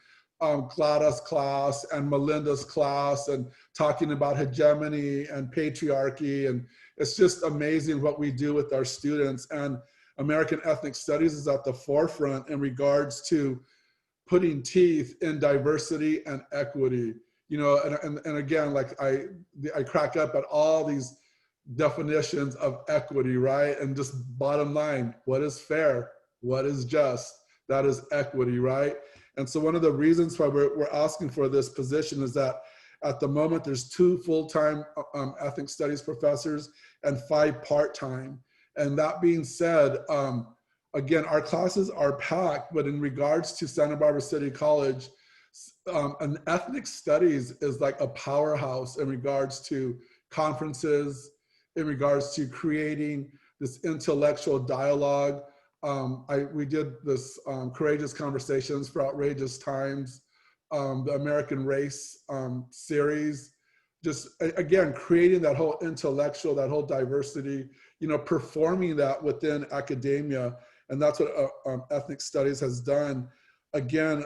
N: Clara's class and Melinda's class and talking about hegemony and patriarchy, and it's just amazing what we do with our students. And American Ethnic Studies is at the forefront in regards to putting teeth in diversity and equity. You know, and again, like I crack up at all these definitions of equity, right? And just bottom line, what is fair? What is just? That is equity, right? And so one of the reasons why we're asking for this position is that at the moment there's 2 full-time ethnic studies professors and 5 part-time. And that being said, again, our classes are packed, but in regards to Santa Barbara City College, an ethnic studies is like a powerhouse in regards to conferences, in regards to creating this intellectual dialogue. We did this Courageous Conversations for Outrageous Times, the American Race series, just again, creating that whole intellectual, that whole diversity, you know, performing that within academia. And that's what ethnic studies has done. Again,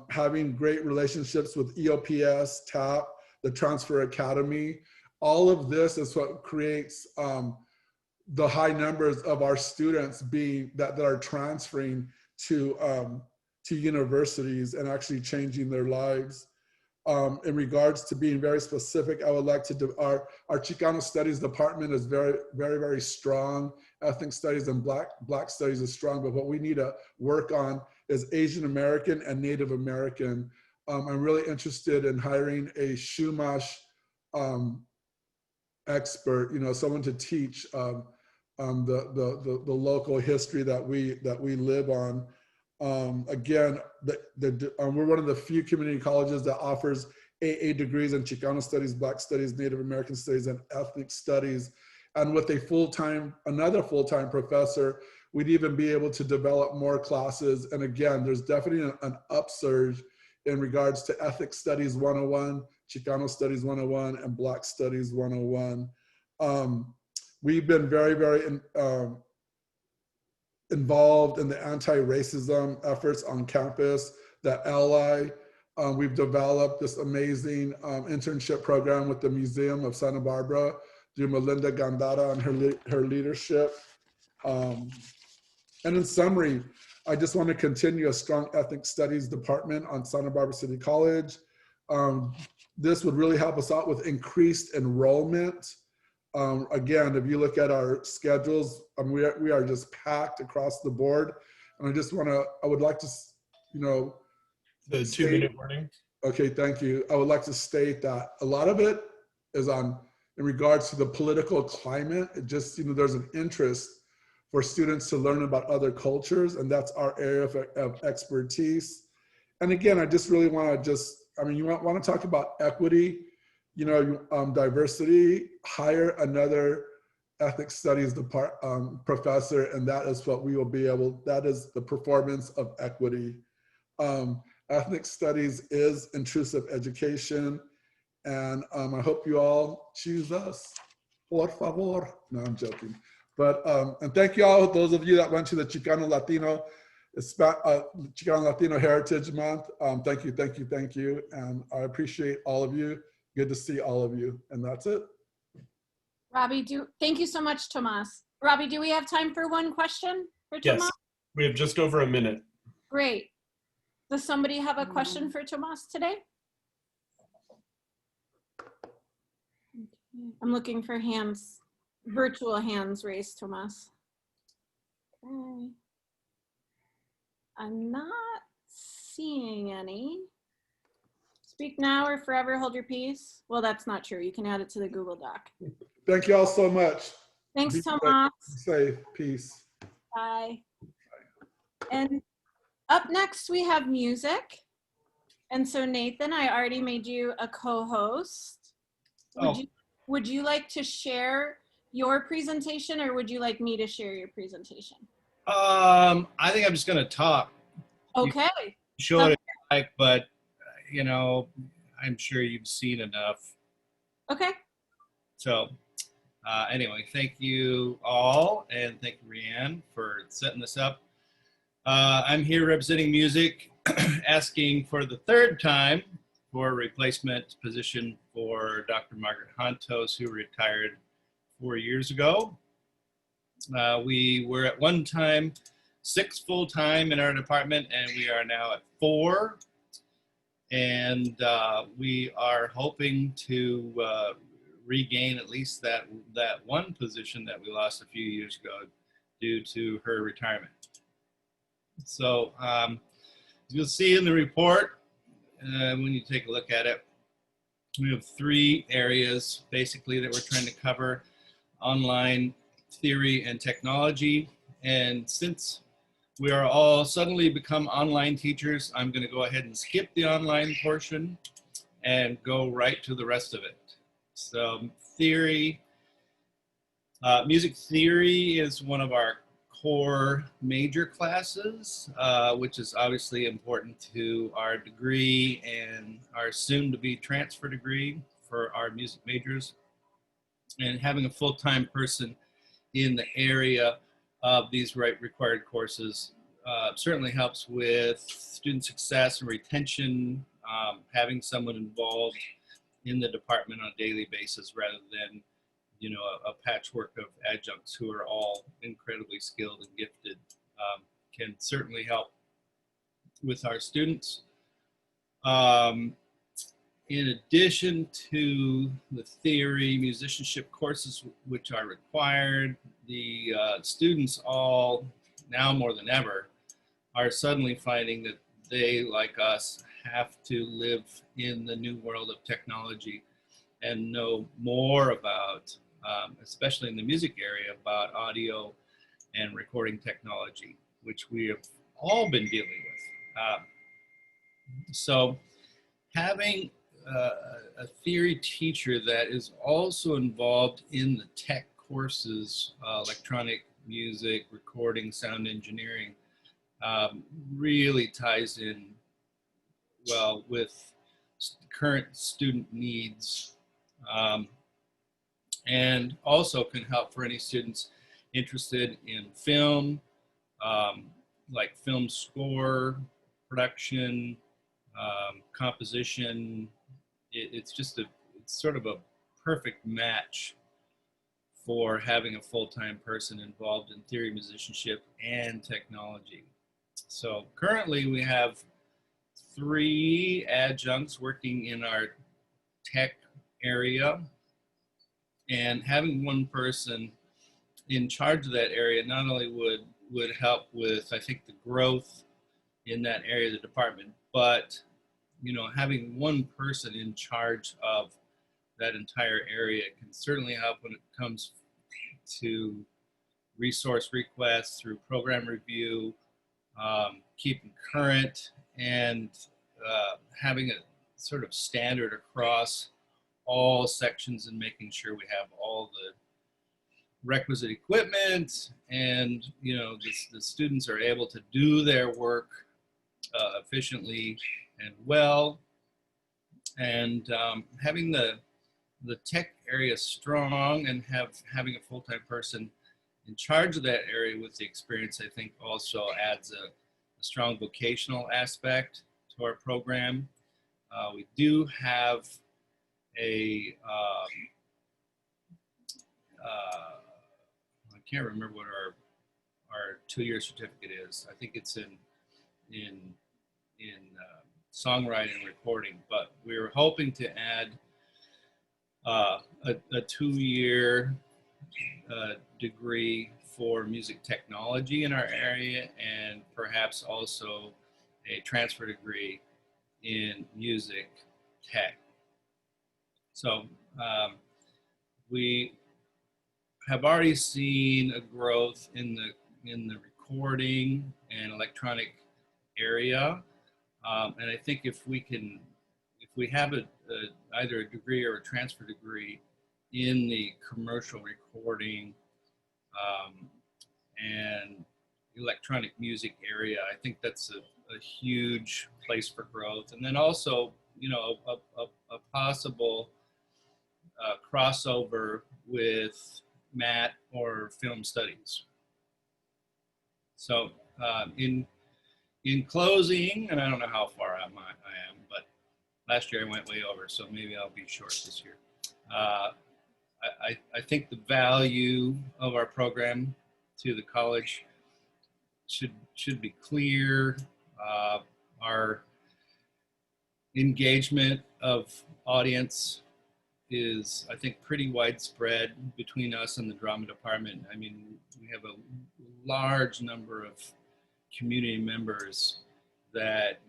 N: having great relationships with EOPS, TAP, the Transfer Academy, all of this is what creates the high numbers of our students being that are transferring to universities and actually changing their lives. In regards to being very specific, I would like to do our Chicano Studies department is very, very, very strong. Ethnic Studies and Black Studies is strong, but what we need to work on is Asian American and Native American. I'm really interested in hiring a Chumash expert, you know, someone to teach the local history that we live on. Again, we're one of the few community colleges that offers AA degrees in Chicano Studies, Black Studies, Native American Studies, and Ethnic Studies. And with another full-time professor, we'd even be able to develop more classes. And again, there's definitely an upsurge in regards to Ethnic Studies 101, Chicano Studies 101, and Black Studies 101. We've been very, very involved in the anti-racism efforts on campus, the Ally. We've developed this amazing internship program with the Museum of Santa Barbara through Melinda Gandara and her leadership. And in summary, I just want to continue a strong ethnic studies department on Santa Barbara City College. This would really help us out with increased enrollment. Again, if you look at our schedules, we are just packed across the board. And I would like to, you know.
G: The 2-minute warning.
N: Okay, thank you. I would like to state that a lot of it is in regards to the political climate. It just, you know, there's an interest for students to learn about other cultures, and that's our area of expertise. And again, I just really want to you want to talk about equity, you know, diversity, hire another ethnic studies professor, and that is what we will be that is the performance of equity. Ethnic studies is intrusive education, and I hope you all choose us. Por favor. No, I'm joking. But, and thank you all, those of you that went to the Chicano Latino, Chicano Latino Heritage Month. Thank you, thank you, thank you. And I appreciate all of you. Good to see all of you. And that's it.
A: Robbie, thank you so much, Tomas. Robbie, do we have time for one question for Tomas?
G: Yes, we have just over a minute.
A: Great. Does somebody have a question for Tomas today? I'm looking for hands, virtual hands raised, Tomas. Okay. I'm not seeing any. Speak now or forever hold your peace. Well, that's not true. You can add it to the Google Doc.
N: Thank you all so much.
A: Thanks,
N: Be
A: Tomas.
N: safe. Peace.
A: Bye. And up next, we have music. And so, Nathan, I already made you a co-host. Would you like to share your presentation, or would you like me to share your presentation?
O: I think I'm just going to talk.
A: Okay.
O: Show it, but you know, I'm sure you've seen enough.
A: Okay.
O: So anyway, thank you all, and thank you, Rianne, for setting this up. I'm here representing music, asking for the third time for a replacement position for Dr. Margaret Hontos, who retired 4 years ago. We were at one time 6 full-time in our department, and we are now at 4. And we are hoping to regain at least that one position that we lost a few years ago due to her retirement. So you'll see in the report, when you take a look at it, we have 3 areas basically that we're trying to cover: online, theory, and technology. And since we are all suddenly become online teachers, I'm going to go ahead and skip the online portion and go right to the rest of it. So theory, music theory is one of our core major classes, which is obviously important to our degree and our soon-to-be transfer degree for our music majors. And having a full-time person in the area of these required courses certainly helps with student success and retention, having someone involved in the department on a daily basis rather than, you know, a patchwork of adjuncts who are all incredibly skilled and gifted, can certainly help with our students. In addition to the theory musicianship courses which are required, the students all, now more than ever, are suddenly finding that they, like us, have to live in the new world of technology and know more about, especially in the music area, about audio and recording technology, which we have all been dealing with. So having a theory teacher that is also involved in the tech courses, electronic music, recording, sound engineering, really ties in well with current student needs, and also can help for any students interested in film, like film score, production, composition. It's sort of a perfect match for having a full-time person involved in theory musicianship and technology. So currently we have 3 adjuncts working in our tech area, and having one person in charge of that area not only would help with, I think, the growth in that area of the department, but, you know, having one person in charge of that entire area can certainly help when it comes to resource requests through program review, keeping current, and having a sort of standard across all sections and making sure we have all the requisite equipment, and, you know, the students are able to do their work efficiently and well. And having the tech area strong and having a full-time person in charge of that area with the experience, I think also adds a strong vocational aspect to our program. We do have a, I can't remember what our 2-year certificate is. I think it's in songwriting and recording, but we're hoping to add a 2-year degree for music technology in our area, and perhaps also a transfer degree in music tech. So we have already seen a growth in the recording and electronic area, and I think if we have either a degree or a transfer degree in the commercial recording and electronic music area, I think that's a huge place for growth. And then also, you know, a possible crossover with MAT or film studies. So in closing, and I don't know how far I am, but last year I went way over, so maybe I'll be short this year. I think the value of our program to the college should be clear. Our engagement of audience is, I think, pretty widespread between us and the drama department. I mean, we have a large number of community members that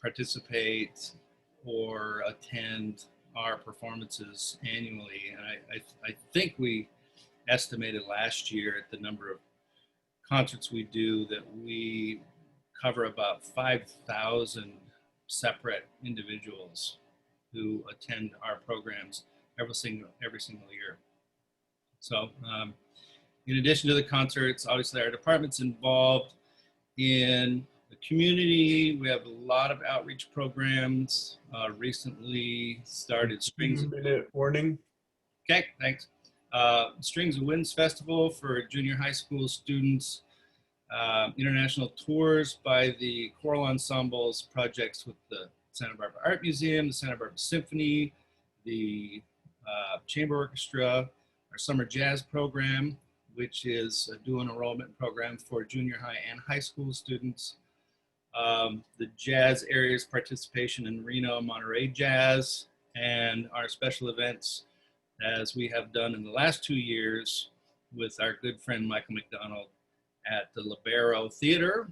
O: participate or attend our performances annually. And I think we estimated last year at the number of concerts we do that we cover about 5,000 separate individuals who attend our programs every single year. So in addition to the concerts, obviously our department's involved in the community. We have a lot of outreach programs. Recently started Strings.
G: 2-minute warning.
O: Okay, thanks. Strings and Winds Festival for junior high school students. International tours by the choral ensembles, projects with the Santa Barbara Art Museum, the Santa Barbara Symphony, the Chamber Orchestra, our summer jazz program, which is a dual enrollment program for junior high and high school students. The jazz area's participation in Reno, Monterey Jazz, and our special events, as we have done in the last 2 years with our good friend Michael McDonald at the Libero Theater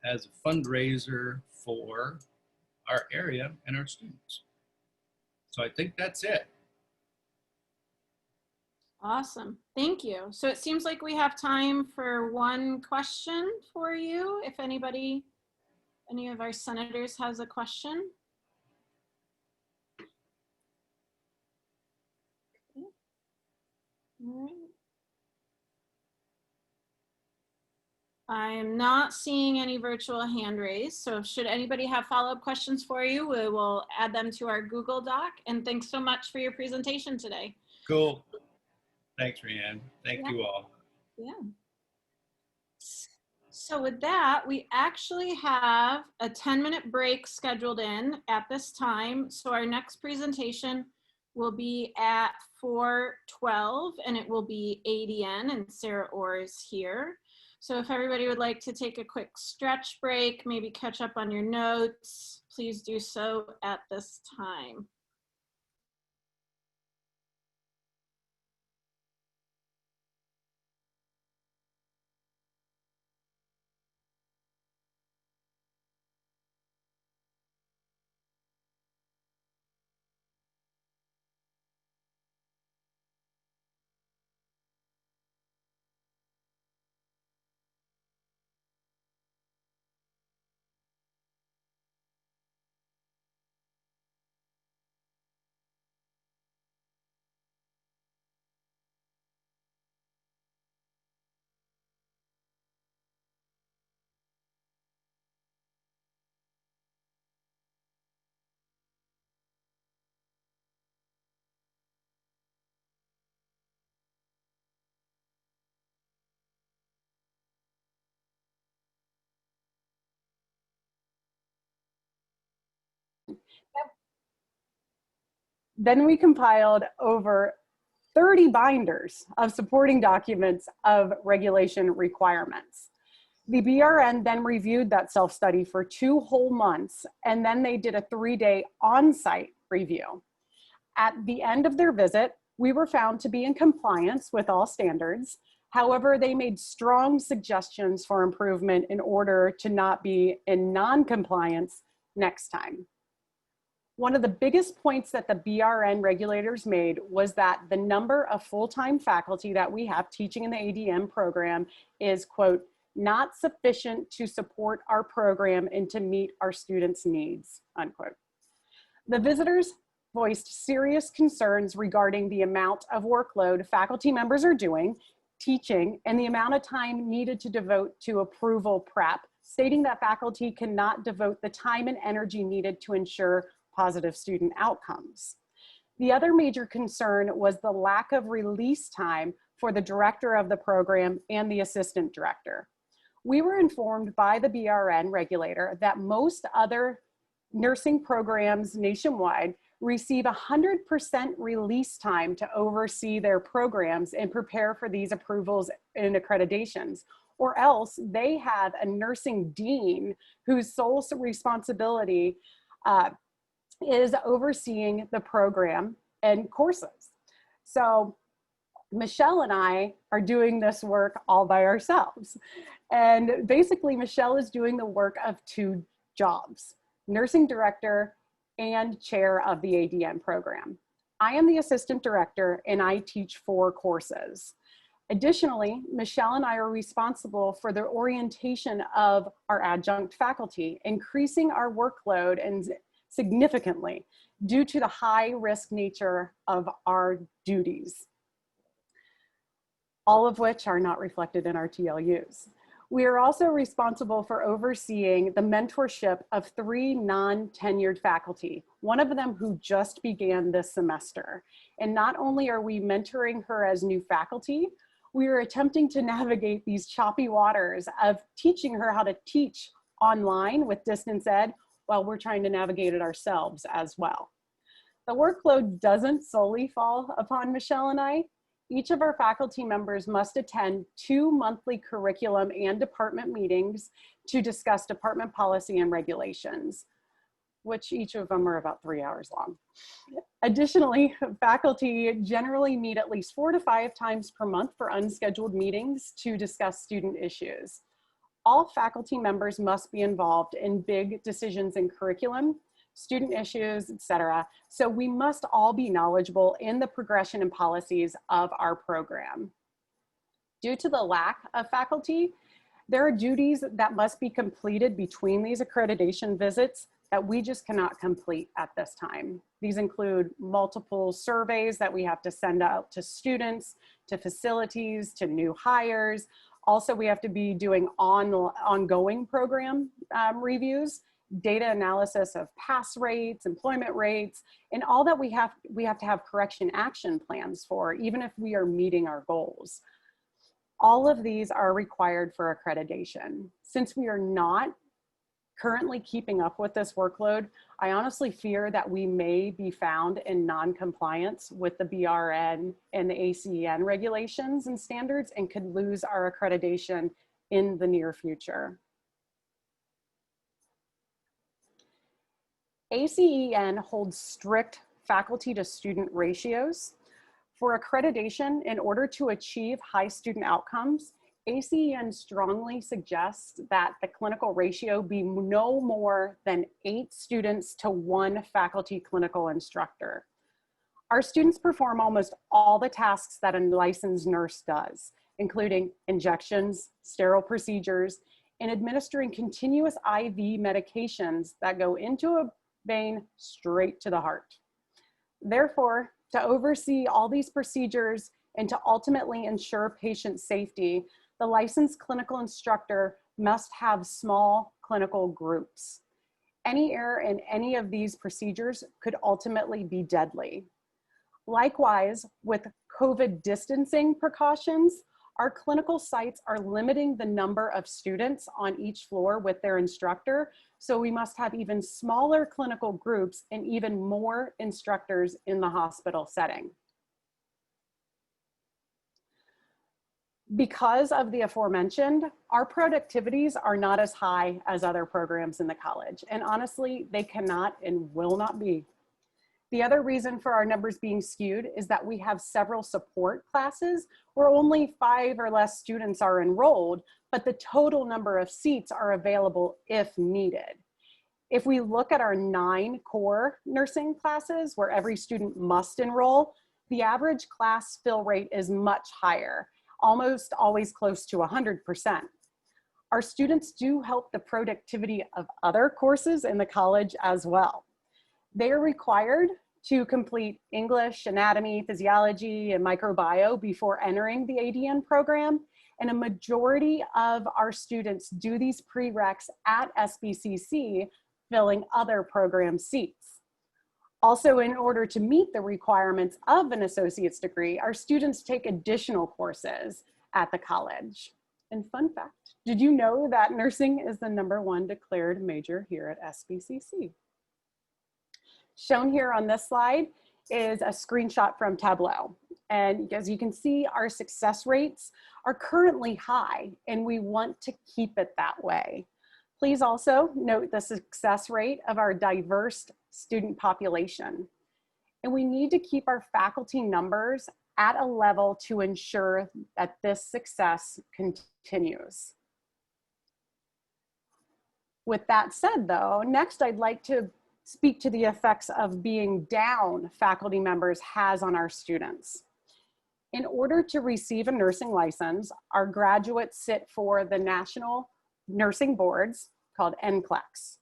O: as a fundraiser for our area and our students. So I think that's it.
A: Awesome. Thank you. So it seems like we have time for one question for you. If any of our senators has a question. Okay. All right. I am not seeing any virtual hand raised. So should anybody have follow-up questions for you, we will add them to our Google Doc. And thanks so much for your presentation today.
O: Cool. Thanks, Rianne. Thank you all.
A: Yeah. So with that, we actually have a 10-minute break scheduled in at this time. So our next presentation will be at 4:12, and it will be ADN, and Sarah Orr is here. So if everybody would like to take a quick stretch break, maybe catch up on your notes, please do so at this time.
E: Then we compiled over 30 binders of supporting documents of regulation requirements. The BRN then reviewed that self-study for 2 whole months, and then they did a 3-day on-site review. At the end of their visit, we were found to be in compliance with all standards. However, they made strong suggestions for improvement in order to not be in non-compliance next time. One of the biggest points that the BRN regulators made was that the number of full-time faculty that we have teaching in the ADM program is, quote, not sufficient to support our program and to meet our students' needs, unquote. The visitors voiced serious concerns regarding the amount of workload faculty members are doing, teaching, and the amount of time needed to devote to approval prep, stating that faculty cannot devote the time and energy needed to ensure positive student outcomes. The other major concern was the lack of release time for the director of the program and the assistant director. We were informed by the BRN regulator that most other nursing programs nationwide receive 100% release time to oversee their programs and prepare for these approvals and accreditations, or else they have a nursing dean whose sole responsibility is overseeing the program and courses. So Michelle and I are doing this work all by ourselves. And basically, Michelle is doing the work of 2 jobs, nursing director and chair of the ADN program. I am the assistant director and I teach 4 courses. Additionally, Michelle and I are responsible for the orientation of our adjunct faculty, increasing our workload and significantly due to the high risk nature of our duties, all of which are not reflected in our TLUs. We are also responsible for overseeing the mentorship of 3 non-tenured faculty, one of them who just began this semester. And not only are we mentoring her as new faculty, we are attempting to navigate these choppy waters of teaching her how to teach online with distance ed while we're trying to navigate it ourselves as well. The workload doesn't solely fall upon Michelle and I. Each of our faculty members must attend 2 monthly curriculum and department meetings to discuss department policy and regulations, which each of them are about 3 hours long. Additionally, faculty generally meet at least 4 to 5 times per month for unscheduled meetings to discuss student issues. All faculty members must be involved in big decisions in curriculum, student issues, etc. So we must all be knowledgeable in the progression and policies of our program. Due to the lack of faculty, there are duties that must be completed between these accreditation visits that we just cannot complete at this time. These include multiple surveys that we have to send out to students, to facilities, to new hires. Also, we have to be doing ongoing program reviews, data analysis of pass rates, employment rates, and all that we have to have correction action plans for, even if we are meeting our goals. All of these are required for accreditation. Since we are not currently keeping up with this workload, I honestly fear that we may be found in non-compliance with the BRN and the ACEN regulations and standards and could lose our accreditation in the near future. ACEN holds strict faculty to student ratios. For accreditation, in order to achieve high student outcomes, ACEN strongly suggests that the clinical ratio be no more than 8 students to 1 faculty clinical instructor. Our students perform almost all the tasks that a licensed nurse does, including injections, sterile procedures, and administering continuous IV medications that go into a vein straight to the heart. Therefore, to oversee all these procedures and to ultimately ensure patient safety, the licensed clinical instructor must have small clinical groups. Any error in any of these procedures could ultimately be deadly. Likewise, with COVID distancing precautions,
P: Our clinical sites are limiting the number of students on each floor with their instructor, so we must have even smaller clinical groups and even more instructors in the hospital setting. Because of the aforementioned, our productivities are not as high as other programs in the college, and honestly, they cannot and will not be. The other reason for our numbers being skewed is that we have several support classes where only 5 or less students are enrolled, but the total number of seats are available if needed. If we look at our 9 core nursing classes where every student must enroll, the average class fill rate is much higher, almost always close to 100%. Our students do help the productivity of other courses in the college as well. They are required to complete English, anatomy, physiology, and microbiome before entering the ADN program. And a majority of our students do these prereqs at SBCC, filling other program seats. Also, in order to meet the requirements of an associate's degree, our students take additional courses at the college. And fun fact, did you know that nursing is the #1 declared major here at SBCC? Shown here on this slide is a screenshot from Tableau. And as you can see, our success rates are currently high and we want to keep it that way. Please also note the success rate of our diverse student population. And we need to keep our faculty numbers at a level to ensure that this success continues. With that said though, next I'd like to speak to the effects of being down faculty members has on our students. In order to receive a nursing license, our graduates sit for the National Nursing Boards called NCLEX.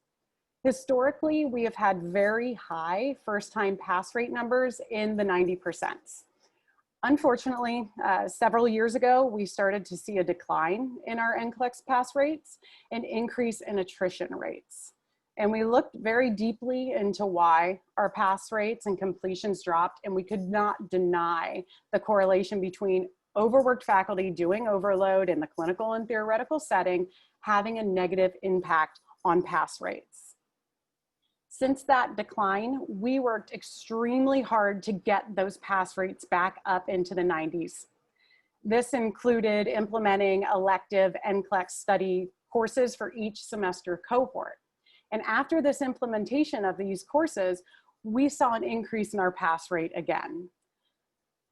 P: Historically, we have had very high first-time pass rate numbers in the 90%. Unfortunately, several years ago, we started to see a decline in our NCLEX pass rates and increase in attrition rates. And we looked very deeply into why our pass rates and completions dropped, and we could not deny the correlation between overworked faculty doing overload in the clinical and theoretical setting having a negative impact on pass rates. Since that decline, we worked extremely hard to get those pass rates back up into the 90s. This included implementing elective NCLEX study courses for each semester cohort. And after this implementation of these courses, we saw an increase in our pass rate again.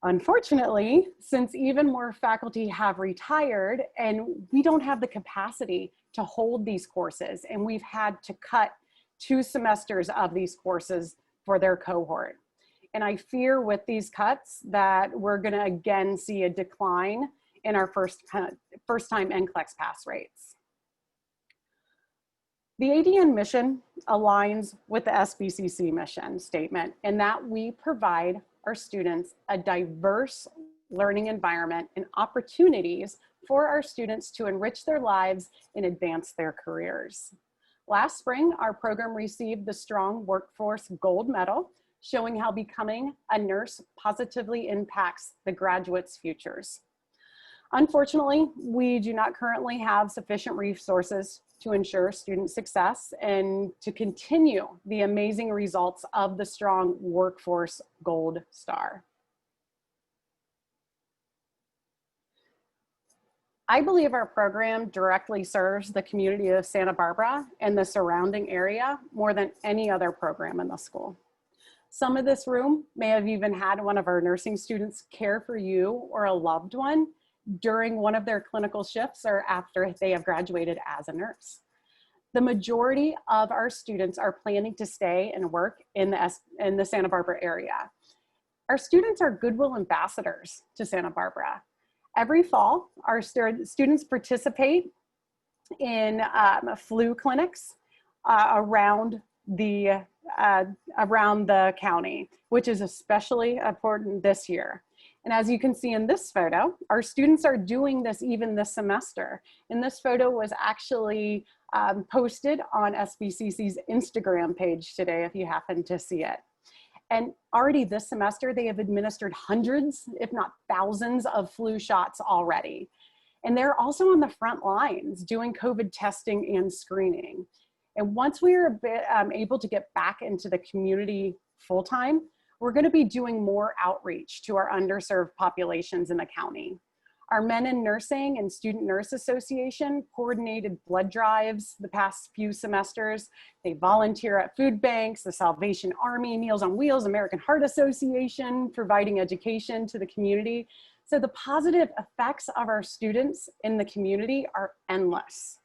P: Unfortunately, since even more faculty have retired and we don't have the capacity to hold these courses, and we've had to cut 2 semesters of these courses for their cohort. And I fear with these cuts that we're gonna again see a decline in our first-time NCLEX pass rates. The ADN mission aligns with the SBCC mission statement in that we provide our students a diverse learning environment and opportunities for our students to enrich their lives and advance their careers. Last spring, our program received the Strong Workforce Gold Medal, showing how becoming a nurse positively impacts the graduates' futures. Unfortunately, we do not currently have sufficient resources to ensure student success and to continue the amazing results of the Strong Workforce Gold Star. I believe our program directly serves the community of Santa Barbara and the surrounding area more than any other program in the school. Some of this room may have even had one of our nursing students care for you or a loved one during one of their clinical shifts or after they have graduated as a nurse. The majority of our students are planning to stay and work in the Santa Barbara area. Our students are goodwill ambassadors to Santa Barbara. Every fall, our students participate in flu clinics around the county, which is especially important this year. And as you can see in this photo, our students are doing this even this semester. And this photo was actually posted on SBCC's Instagram page today, if you happen to see it. And already this semester, they have administered hundreds, if not thousands, of flu shots already. And they're also on the front lines doing COVID testing and screening. And once we are able to get back into the community full-time, we're going to be doing more outreach to our underserved populations in the county. Our Men in Nursing and Student Nurse Association coordinated blood drives the past few semesters. They volunteer at food banks, the Salvation Army, Meals on Wheels, American Heart Association, providing education to the community. So the positive effects of our students in the community are endless.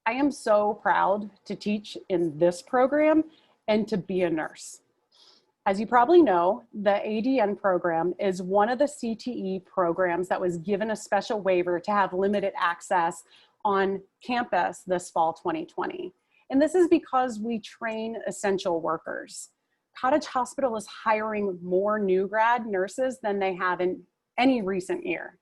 P: I am so proud to teach in this program and to be a nurse. As you probably know, the ADN program is one of the CTE programs that was given a special waiver to have limited access on campus this fall 2020. And this is because we train essential workers. Cottage Hospital is hiring more new grad nurses than they have in any recent year.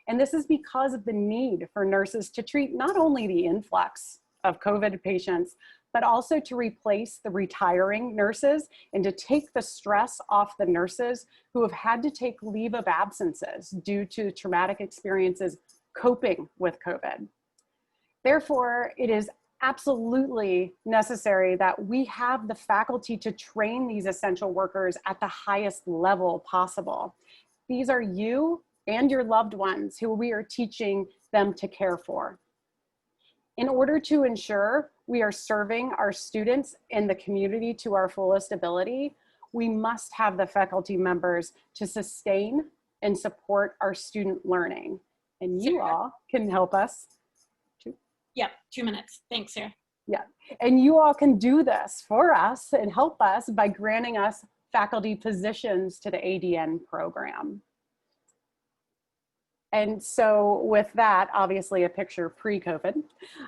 P: And this is because of the need for nurses to treat not only the influx of COVID patients, but also to replace the retiring nurses and to take the stress off the nurses who have had to take leave of absences due to traumatic experiences coping with COVID. Therefore, it is absolutely necessary that we have the faculty to train these essential workers at the highest level possible. These are you and your loved ones who we are teaching them to care for. In order to ensure we are serving our students in the community to our fullest ability, we must have the faculty members to sustain and support our student learning. And you all can help us.
A: Yep, 2 minutes. Thanks, Sarah.
P: Yeah, and you all can do this for us and help us by granting us faculty positions to the ADN program. And so with that, obviously a picture pre-COVID,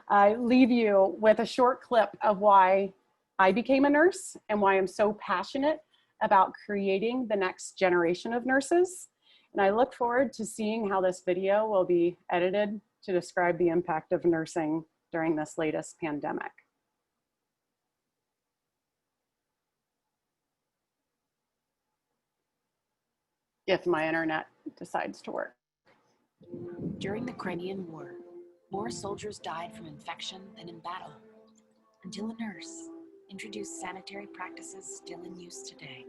P: I leave you with a short clip of why I became a nurse and why I'm so passionate about creating the next generation of nurses. And I look forward to seeing how this video will be edited to describe the impact of nursing during this latest pandemic. If my internet decides to work.
Q: During the Crimean War, more soldiers died from infection than in battle, until a nurse introduced sanitary practices still in use today.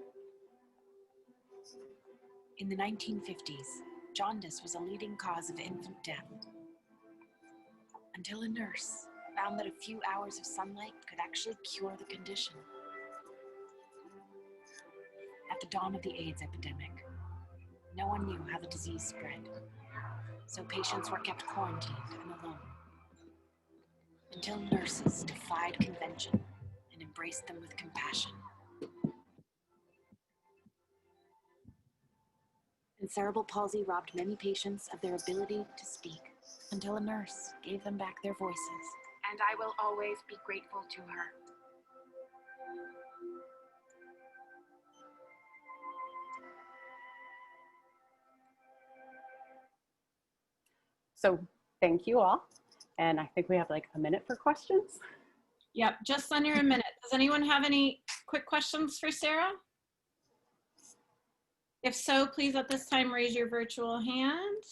Q: In the 1950s, jaundice was a leading cause of infant death, until a nurse found that a few hours of sunlight could actually cure the condition. At the dawn of the AIDS epidemic, no one knew how the disease spread, so patients were kept quarantined and alone, until nurses defied convention and embraced them with compassion. And cerebral palsy robbed many patients of their ability to speak, until a nurse gave them back their voices.
R: And I will always be grateful to her.
P: So thank you all. And I think we have like a minute for questions.
A: Yep, just under a minute. Does anyone have any quick questions for Sarah? If so, please at this time raise your virtual hand.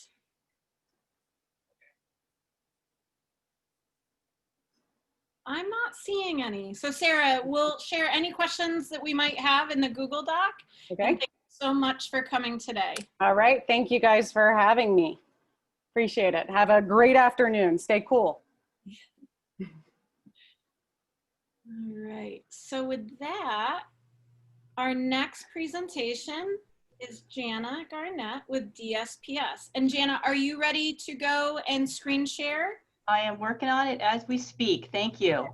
A: I'm not seeing any. So Sarah, we'll share any questions that we might have in the Google Doc.
P: Okay.
A: And thank you so much for coming today.
P: All right. Thank you guys for having me. Appreciate it. Have a great afternoon. Stay cool.
A: All right. So with that, our next presentation is Jana Garnett with DSPS. And Jana, are you ready to go and screen share?
S: I am working on it as we speak. Thank you.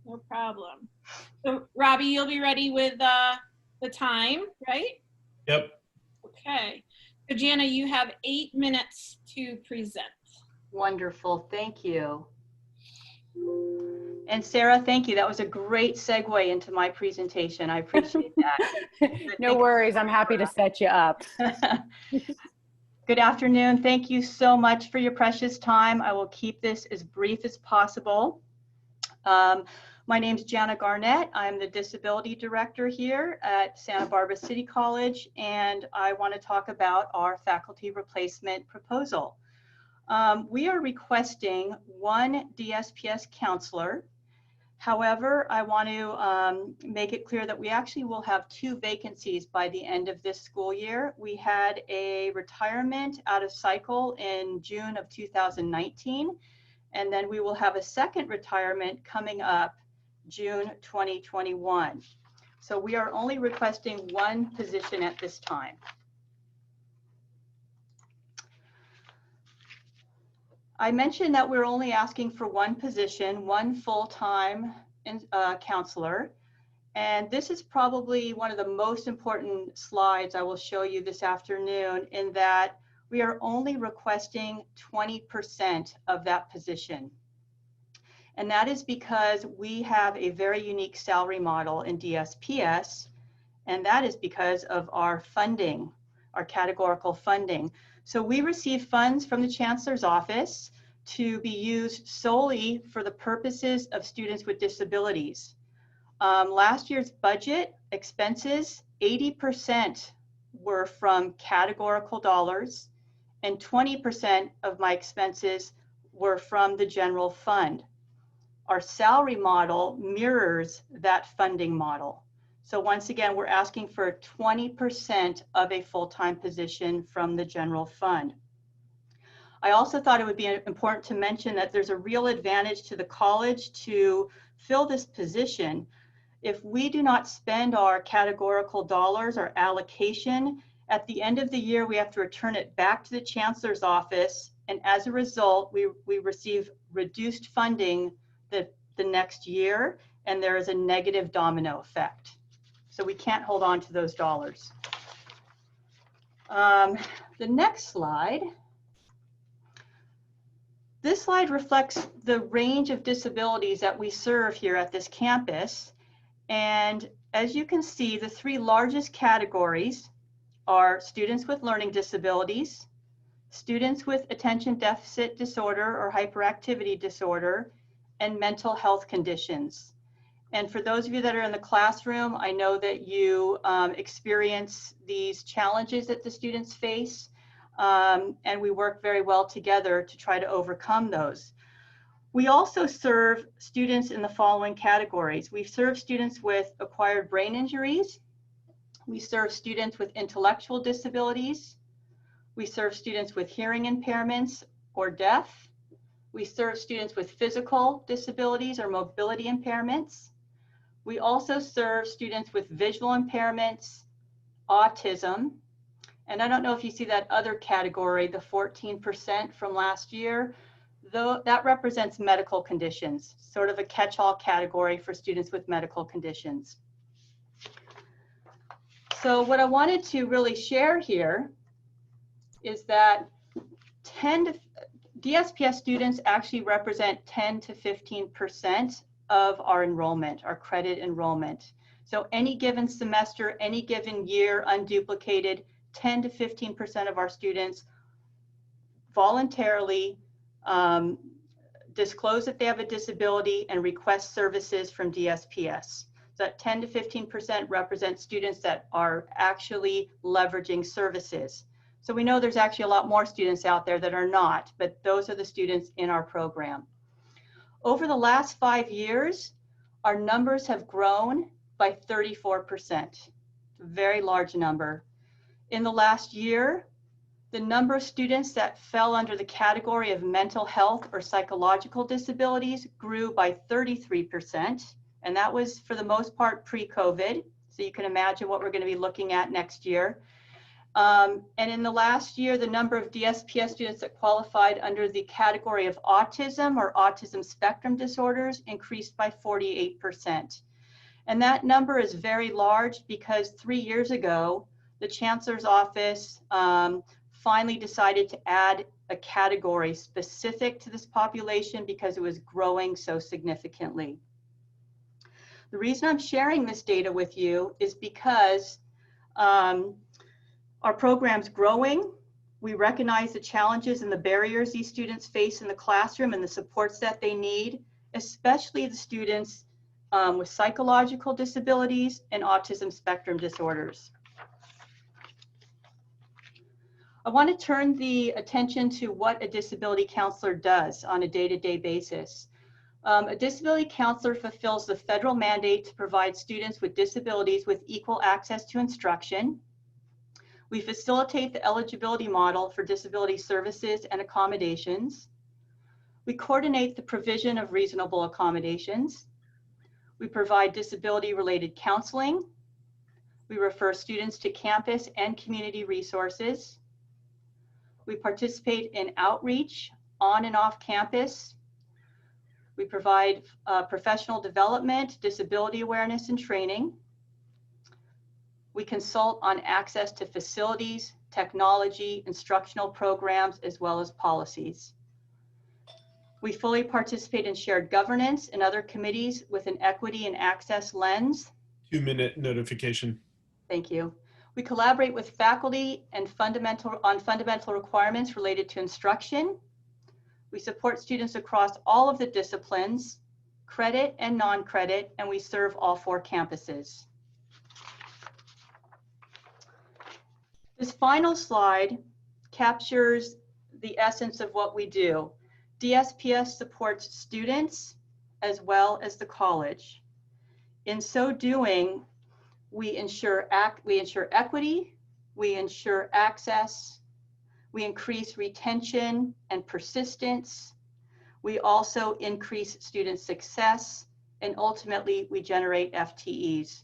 A: No problem. So Robbie, you'll be ready with the time, right?
G: Yep.
A: Okay. So Jana, you have 8 minutes to present.
S: Wonderful. Thank you. And Sarah, thank you. That was a great segue into my presentation. I appreciate that.
P: No worries. I'm happy to set you up.
S: Good afternoon. Thank you so much for your precious time. I will keep this as brief as possible. My name's Jana Garnett. I'm the Disability Director here at Santa Barbara City College, and I want to talk about our faculty replacement proposal. We are requesting one DSPS counselor. However, I want to make it clear that we actually will have 2 vacancies by the end of this school year. We had a retirement out of cycle in June of 2019, and then we will have a second retirement coming up June 2021. So we are only requesting 1 position at this time. I mentioned that we're only asking for 1 position, 1 full-time counselor. And this is probably one of the most important slides I will show you this afternoon, in that we are only requesting 20% of that position. And that is because we have a very unique salary model in DSPS, and that is because of our funding, our categorical funding. So we receive funds from the Chancellor's Office to be used solely for the purposes of students with disabilities. Last year's budget expenses, 80% were from categorical dollars, and 20% of my expenses were from the general fund. Our salary model mirrors that funding model. So once again, we're asking for 20% of a full-time position from the general fund. I also thought it would be important to mention that there's a real advantage to the college to fill this position. If we do not spend our categorical dollars, our allocation, at the end of the year, we have to return it back to the Chancellor's Office. And as a result, we receive reduced funding the next year, and there is a negative domino effect. So we can't hold on to those dollars. The next slide. This slide reflects the range of disabilities that we serve here at this campus. And as you can see, the 3 largest categories are students with learning disabilities, students with attention deficit disorder or hyperactivity disorder, and mental health conditions. And for those of you that are in the classroom, I know that you experience these challenges that the students face, and we work very well together to try to overcome those. We also serve students in the following categories. We serve students with acquired brain injuries. We serve students with intellectual disabilities. We serve students with hearing impairments or deaf. We serve students with physical disabilities or mobility impairments. We also serve students with visual impairments, autism, and I don't know if you see that other category, the 14% from last year, though that represents medical conditions, sort of a catch-all category for students with medical conditions. So what I wanted to really share here is that DSPS students actually represent 10 to 15% of our enrollment, our credit enrollment. So any given semester, any given year, unduplicated, 10 to 15% of our students voluntarily disclose that they have a disability and request services from DSPS. So that 10 to 15% represents students that are actually leveraging services. So we know there's actually a lot more students out there that are not, but those are the students in our program. Over the last 5 years, our numbers have grown by 34%, a very large number. In the last year, the number of students that fell under the category of mental health or psychological disabilities grew by 33%, and that was for the most part pre-COVID. So you can imagine what we're going to be looking at next year. And in the last year, the number of DSPS students that qualified under the category of autism or autism spectrum disorders increased by 48%. And that number is very large because 3 years ago, the Chancellor's Office finally decided to add a category specific to this population because it was growing so significantly. The reason I'm sharing this data with you is because our program's growing. We recognize the challenges and the barriers these students face in the classroom and the supports that they need, especially the students with psychological disabilities and autism spectrum disorders. I want to turn the attention to what a disability counselor does on a day-to-day basis. A disability counselor fulfills the federal mandate to provide students with disabilities with equal access to instruction. We facilitate the eligibility model for disability services and accommodations. We coordinate the provision of reasonable accommodations. We provide disability-related counseling. We refer students to campus and community resources. We participate in outreach on and off campus. We provide professional development, disability awareness, and training. We consult on access to facilities, technology, instructional programs, as well as policies. We fully participate in shared governance and other committees with an equity and access lens.
G: 2-minute notification.
S: Thank you. We collaborate with faculty and on fundamental requirements related to instruction. We support students across all of the disciplines, credit and non-credit, and we serve all 4 campuses. This final slide captures the essence of what we do. DSPS supports students as well as the college. In so doing, we ensure equity, we ensure access, we increase retention and persistence. We also increase student success, and ultimately we generate FTEs.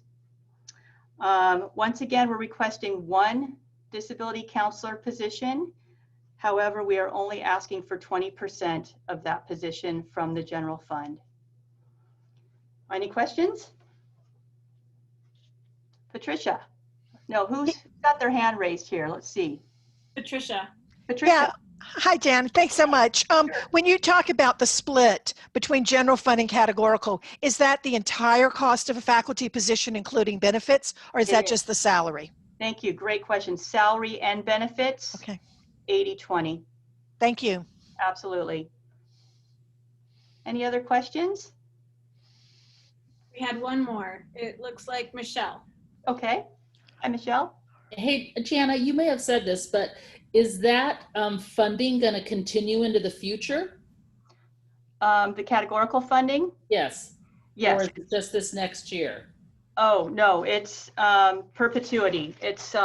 S: Once again, we're requesting 1 disability counselor position. However, we are only asking for 20% of that position from the general fund. Any questions? Patricia? No, who's got their hand raised here? Let's see.
A: Patricia.
S: Patricia.
I: Yeah. Hi, Jan. Thanks so much. When you talk about the split between general fund and categorical, is that the entire cost of a faculty position, including benefits, or is that just the salary?
S: Thank you. Great question. Salary and benefits.
I: Okay.
S: 80-20.
I: Thank you.
S: Absolutely. Any other questions?
A: We had one more. It looks like Michelle.
S: Okay. Hi, Michelle.
B: Hey, Jana, you may have said this, but is that funding going to continue into the future?
S: The categorical funding?
B: Yes.
S: Yes.
B: Or is it just this next year?
S: Oh, no, it's perpetuity. It's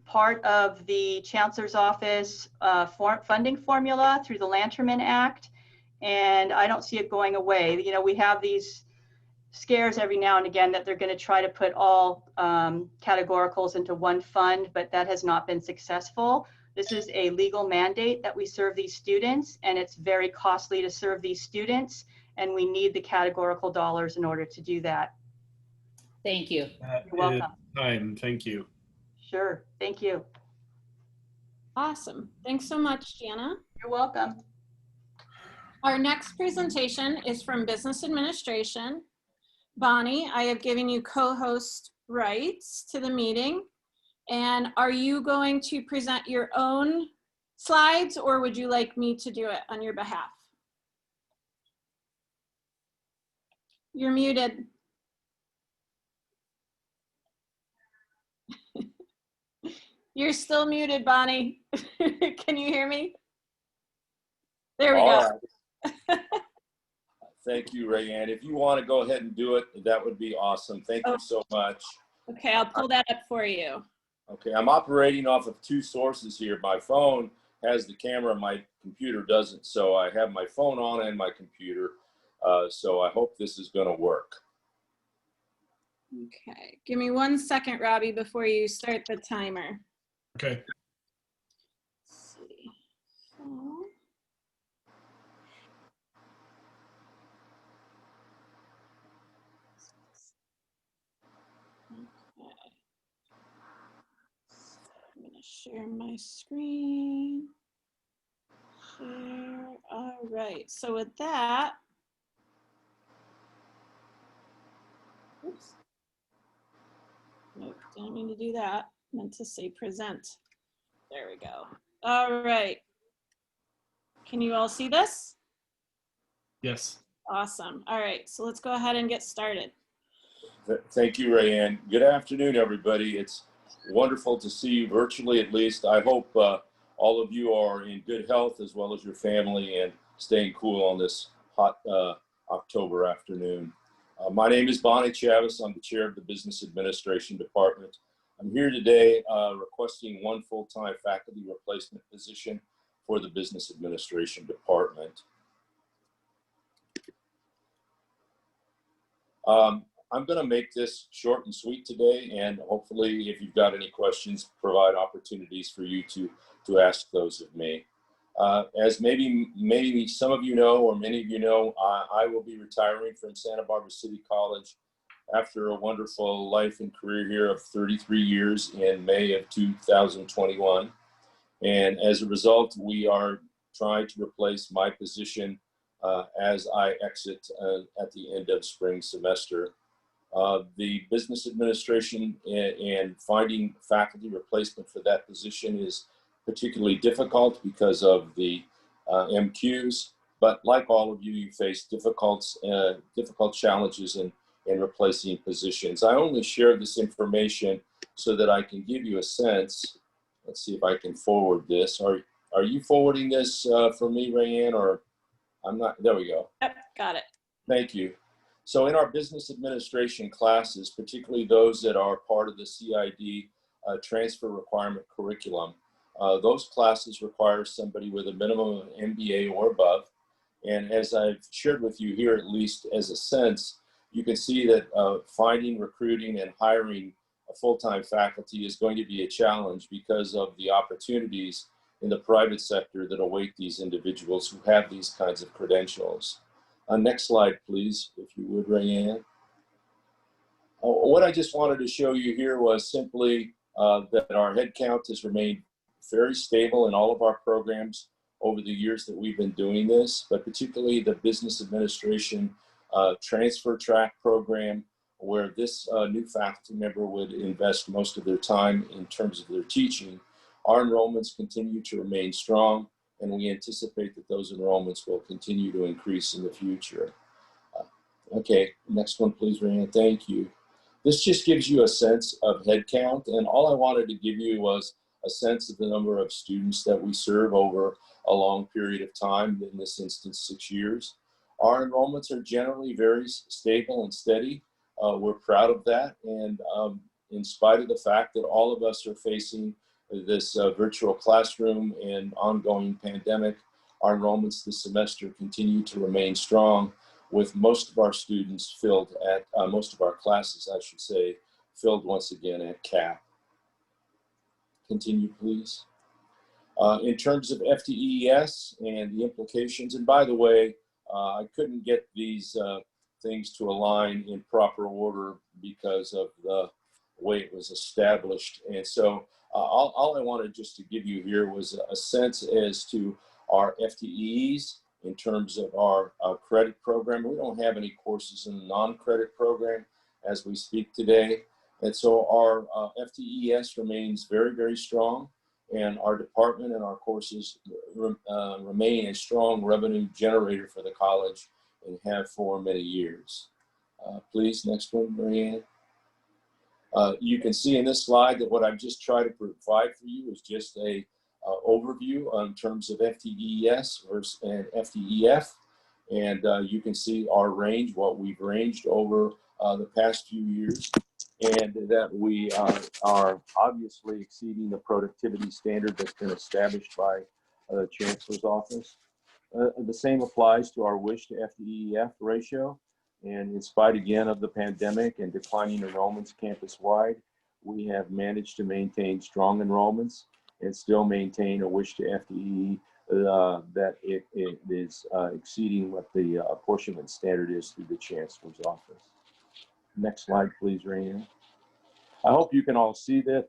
S: part of the Chancellor's Office funding formula through the Lanterman Act, and I don't see it going away. You know, we have these scares every now and again that they're going to try to put all categoricals into one fund, but that has not been successful. This is a legal mandate that we serve these students, and it's very costly to serve these students, and we need the categorical dollars in order to do that.
B: Thank you.
S: You're welcome.
G: Time. Thank you.
S: Sure. Thank you.
A: Awesome. Thanks so much, Jana.
S: You're welcome.
A: Our next presentation is from Business Administration. Bonnie, I have given you co-host rights to the meeting. And are you going to present your own slides, or would you like me to do it on your behalf? You're muted. You're still muted, Bonnie. Can you hear me? There we go.
T: Right. Thank you, Rayanne. If you want to go ahead and do it, that would be awesome. Thank you so much.
A: Okay, I'll pull that up for you.
T: Okay, I'm operating off of 2 sources here. My phone has the camera, my computer doesn't. So I have my phone on and my computer. So I hope this is going to work.
A: Okay, give me 1 second, Robbie, before you start the timer.
G: Okay.
A: Let's see. So, okay. I'm going to share my screen. Share. All right. So with that, oops. Nope, didn't mean to do that. Meant to say present. There we go. All right. Can you all see this?
G: Yes.
A: Awesome. All right, so let's go ahead and get started.
T: Thank you, Rayanne. Good afternoon, everybody. It's wonderful to see you virtually, at least. I hope all of you are in good health as well as your family and staying cool on this hot October afternoon. My name is Bonnie Chavis. I'm the chair of the Business Administration Department. I'm here today requesting one full-time faculty replacement position for the Business Administration Department. I'm going to make this short and sweet today, and hopefully, if you've got any questions, provide opportunities for you to ask those of me. As maybe some of you know, or many of you know, I will be retiring from Santa Barbara City College after a wonderful life and career here of 33 years in May of 2021. And as a result, we are trying to replace my position as I exit at the end of spring semester. The business administration and finding faculty replacement for that position is particularly difficult because of the MQs, but like all of you, you face difficult challenges in replacing positions. I only share this information so that I can give you a sense. Let's see if I can forward this. Are you forwarding this for me, Rayanne, or I'm not? There we go.
A: Yep, got it.
T: Thank you. So in our business administration classes, particularly those that are part of the CID transfer requirement curriculum, those classes require somebody with a minimum of an MBA or above. And as I've shared with you here, at least as a sense, you can see that finding, recruiting, and hiring a full-time faculty is going to be a challenge because of the opportunities in the private sector that await these individuals who have these kinds of credentials. Next slide, please, if you would, Rayanne. What I just wanted to show you here was simply that our headcount has remained very stable in all of our programs over the years that we've been doing this, but particularly the business administration transfer track program, where this new faculty member would invest most of their time in terms of their teaching. Our enrollments continue to remain strong, and we anticipate that those enrollments will continue to increase in the future. Okay, next one, please, Rayanne. Thank you. This just gives you a sense of headcount, and all I wanted to give you was a sense of the number of students that we serve over a long period of time, in this instance, 6 years. Our enrollments are generally very stable and steady. We're proud of that, and in spite of the fact that all of us are facing this virtual classroom and ongoing pandemic, our enrollments this semester continue to remain strong, with most of our students filled at, most of our classes, I should say, filled once again at cap. Continue, please. In terms of FTES and the implications, and by the way, I couldn't get these things to align in proper order because of the way it was established. And so all I wanted just to give you here was a sense as to our FTEs in terms of our credit program. We don't have any courses in the non-credit program as we speak today. And so our FTES remains very, very strong, and our department and our courses remain a strong revenue generator for the college and have for many years. Please, next one, Marianne. You can see in this slide that what I've just tried to provide for you is just a overview in terms of FTES versus and FTEF. And you can see our range, what we've ranged over the past few years, and that we are obviously exceeding the productivity standard that's been established by the Chancellor's Office. The same applies to our wish to FTEF ratio. And in spite, again, of the pandemic and declining enrollments campus-wide, we have managed to maintain strong enrollments and still maintain a wish to FTE that it is exceeding what the apportionment standard is through the Chancellor's Office. Next slide, please, Rayanne. I hope you can all see that.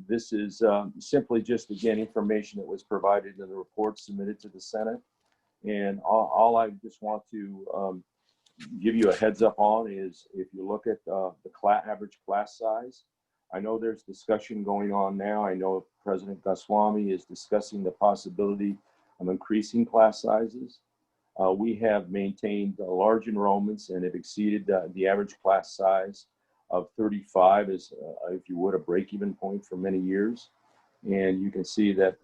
T: This is simply just, again, information that was provided in the report submitted to the Senate. And all I just want to give you a heads up on is if you look at the average class size, I know there's discussion going on now. I know President Goswami is discussing the possibility of increasing class sizes. We have maintained large enrollments and have exceeded the average class size of 35 as, if you would, a break-even point for many years. And you can see that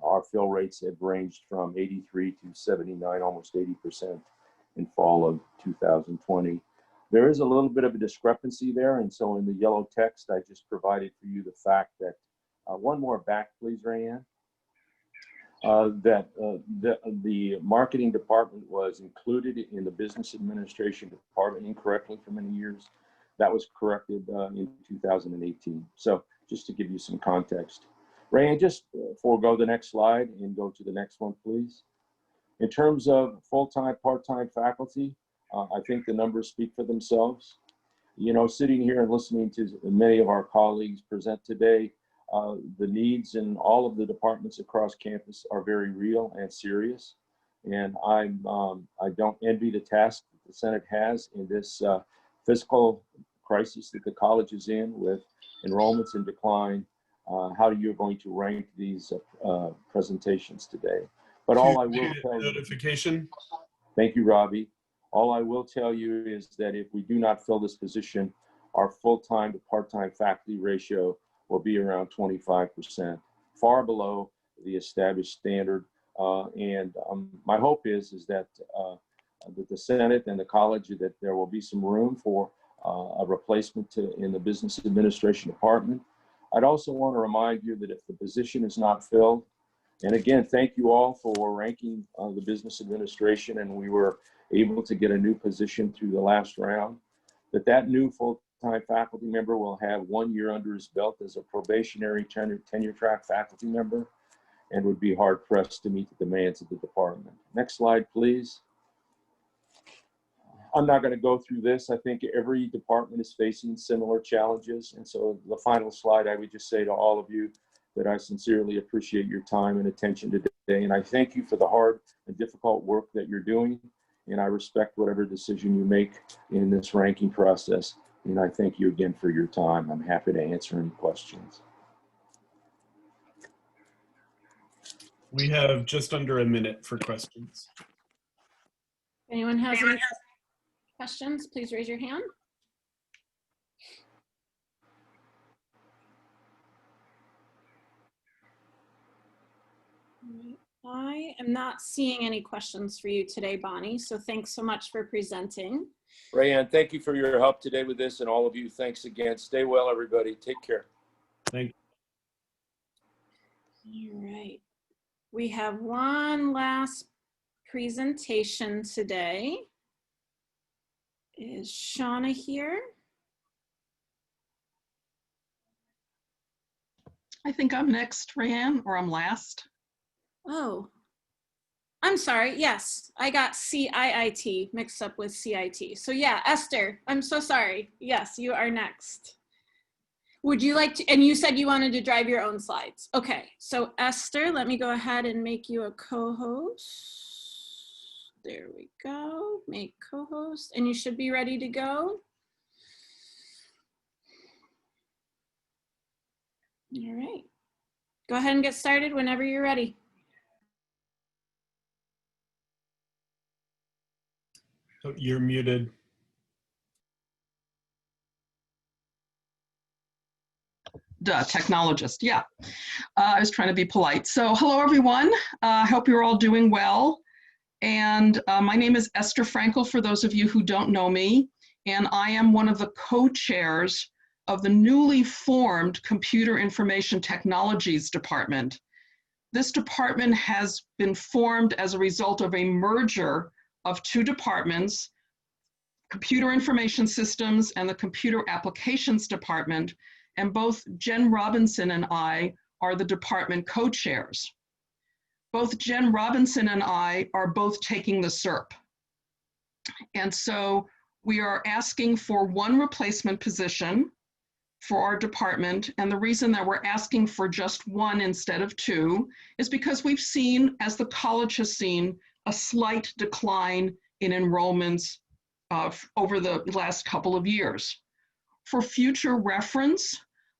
T: our fill rates have ranged from 83 to 79, almost 80% in fall of 2020. There is a little bit of a discrepancy there, and so in the yellow text, I just provided for you the fact that, one more back, please, Rayanne, that the marketing department was included in the business administration department incorrectly for many years. That was corrected in 2018. So just to give you some context. Rayanne, just forego the next slide and go to the next one, please. In terms of full-time, part-time faculty, I think the numbers speak for themselves. You know, sitting here and listening to many of our colleagues present today, the needs in all of the departments across campus are very real and serious. And I don't envy the task that the Senate has in this fiscal crisis that the college is in, with enrollments in decline, how you're going to rank these presentations today. But all I will tell you,
G: notification.
T: Thank you, Robbie. All I will tell you is that if we do not fill this position, our full-time to part-time faculty ratio will be around 25%, far below the established standard. My hope is that the Senate and the college, that there will be some room for a replacement in the business administration department. I'd also want to remind you that if the position is not filled, and again, thank you all for ranking the business administration, and we were able to get a new position through the last round, that new full-time faculty member will have 1 year under his belt as a probationary tenure track faculty member and would be hard pressed to meet the demands of the department. Next slide, please. I'm not going to go through this. I think every department is facing similar challenges. And so the final slide, I would just say to all of you that I sincerely appreciate your time and attention today. And I thank you for the hard and difficult work that you're doing. And I respect whatever decision you make in this ranking process. And I thank you again for your time. I'm happy to answer any questions.
G: We have just under a minute for questions.
A: Anyone has any questions, please raise your hand. I am not seeing any questions for you today, Bonnie, so thanks so much for presenting.
T: Rayanne, thank you for your help today with this, and all of you, thanks again. Stay well, everybody. Take care.
G: Thank
A: you. All right. We have one last presentation today. Is Shauna here?
U: I think I'm next, Rayanne, or I'm last.
A: Oh, I'm sorry. Yes, I got CIIT mixed up with CIT. So yeah, Esther, I'm so sorry. Yes, you are next. Would you like to, and you said you wanted to drive your own slides. Okay, so Esther, let me go ahead and make you a co-host. There we go, make co-host, and you should be ready to go. All right, go ahead and get started whenever you're ready.
G: Oh, you're muted.
U: Duh, technologist, yeah. I was trying to be polite. So hello, everyone. I hope you're all doing well. And my name is Esther Frankel, for those of you who don't know me. And I am one of the co-chairs of the newly formed Computer Information Technologies Department. This department has been formed as a result of a merger of two departments, Computer Information Systems and the Computer Applications Department, and both Jen Robinson and I are the department co-chairs. Both Jen Robinson and I are both taking the SERP. And so we are asking for one replacement position for our department. And the reason that we're asking for just one instead of two is because we've seen, as the college has seen, a slight decline in enrollments over the last couple of years. For future reference,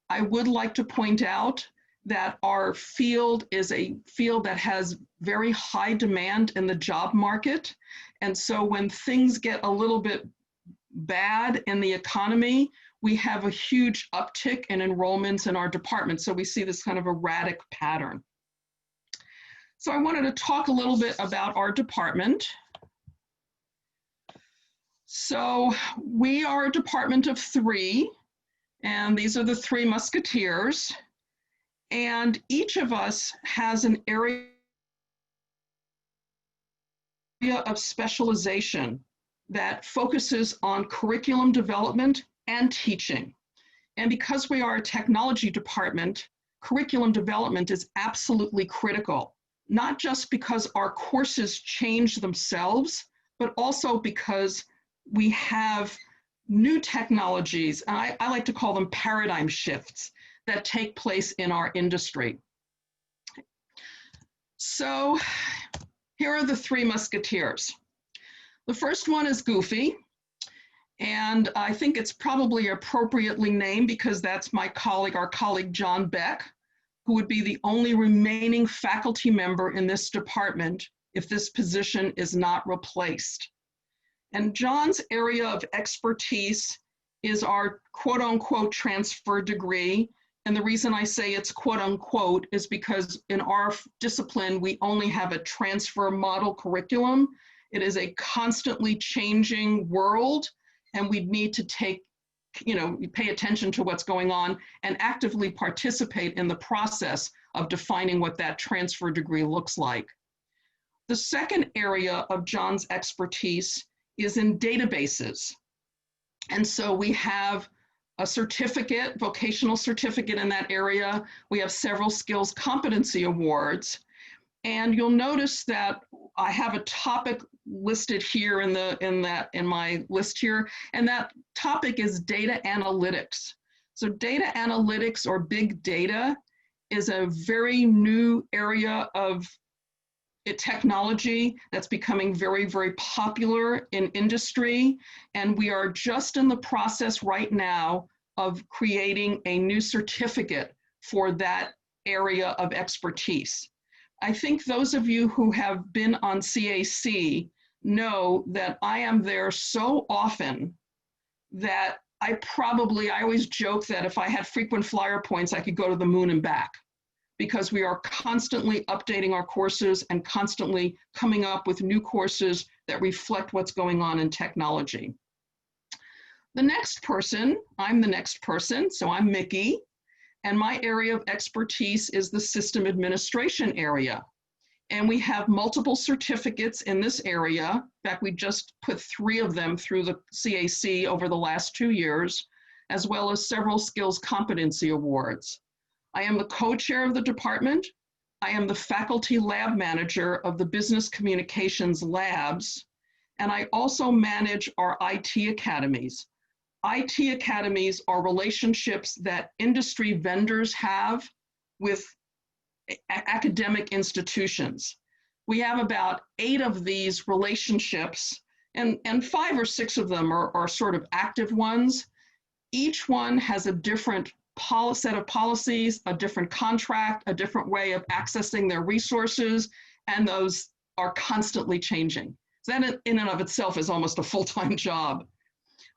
U: I would like to point out that our field is a field that has very high demand in the job market. And so when things get a little bit bad in the economy, we have a huge uptick in enrollments in our department. So we see this kind of erratic pattern. So I wanted to talk a little bit about our department. So we are a department of 3, and these are the 3 musketeers. And each of us has an area of specialization that focuses on curriculum development and teaching. And because we are a technology department, curriculum development is absolutely critical, not just because our courses change themselves, but also because we have new technologies, and I like to call them paradigm shifts, that take place in our industry. So here are the 3 musketeers. The first one is Goofy, and I think it's probably appropriately named because that's my colleague, our colleague John Beck, who would be the only remaining faculty member in this department if this position is not replaced. And John's area of expertise is our quote unquote transfer degree. And the reason I say it's quote unquote is because in our discipline, we only have a transfer model curriculum. It is a constantly changing world, and we need to pay attention to what's going on and actively participate in the process of defining what that transfer degree looks like. The second area of John's expertise is in databases. And so we have a certificate, vocational certificate in that area. We have several skills competency awards. And you'll notice that I have a topic listed here in my list here, and that topic is data analytics. So data analytics or big data is a very new area of technology that's becoming very, very popular in industry. And we are just in the process right now of creating a new certificate for that area of expertise. I think those of you who have been on CAC know that I am there so often that I always joke that if I had frequent flyer points, I could go to the moon and back, because we are constantly updating our courses and constantly coming up with new courses that reflect what's going on in technology. The next person, I'm the next person, so I'm Mickey, and my area of expertise is the system administration area. And we have multiple certificates in this area. In fact, we just put 3 of them through the CAC over the last 2 years, as well as several skills competency awards. I am the co-chair of the department. I am the faculty lab manager of the business communications labs. And I also manage our IT academies. IT academies are relationships that industry vendors have with academic institutions. We have about 8 of these relationships, and 5 or 6 of them are sort of active ones. Each one has a different set of policies, a different contract, a different way of accessing their resources, and those are constantly changing. So that in and of itself is almost a full-time job.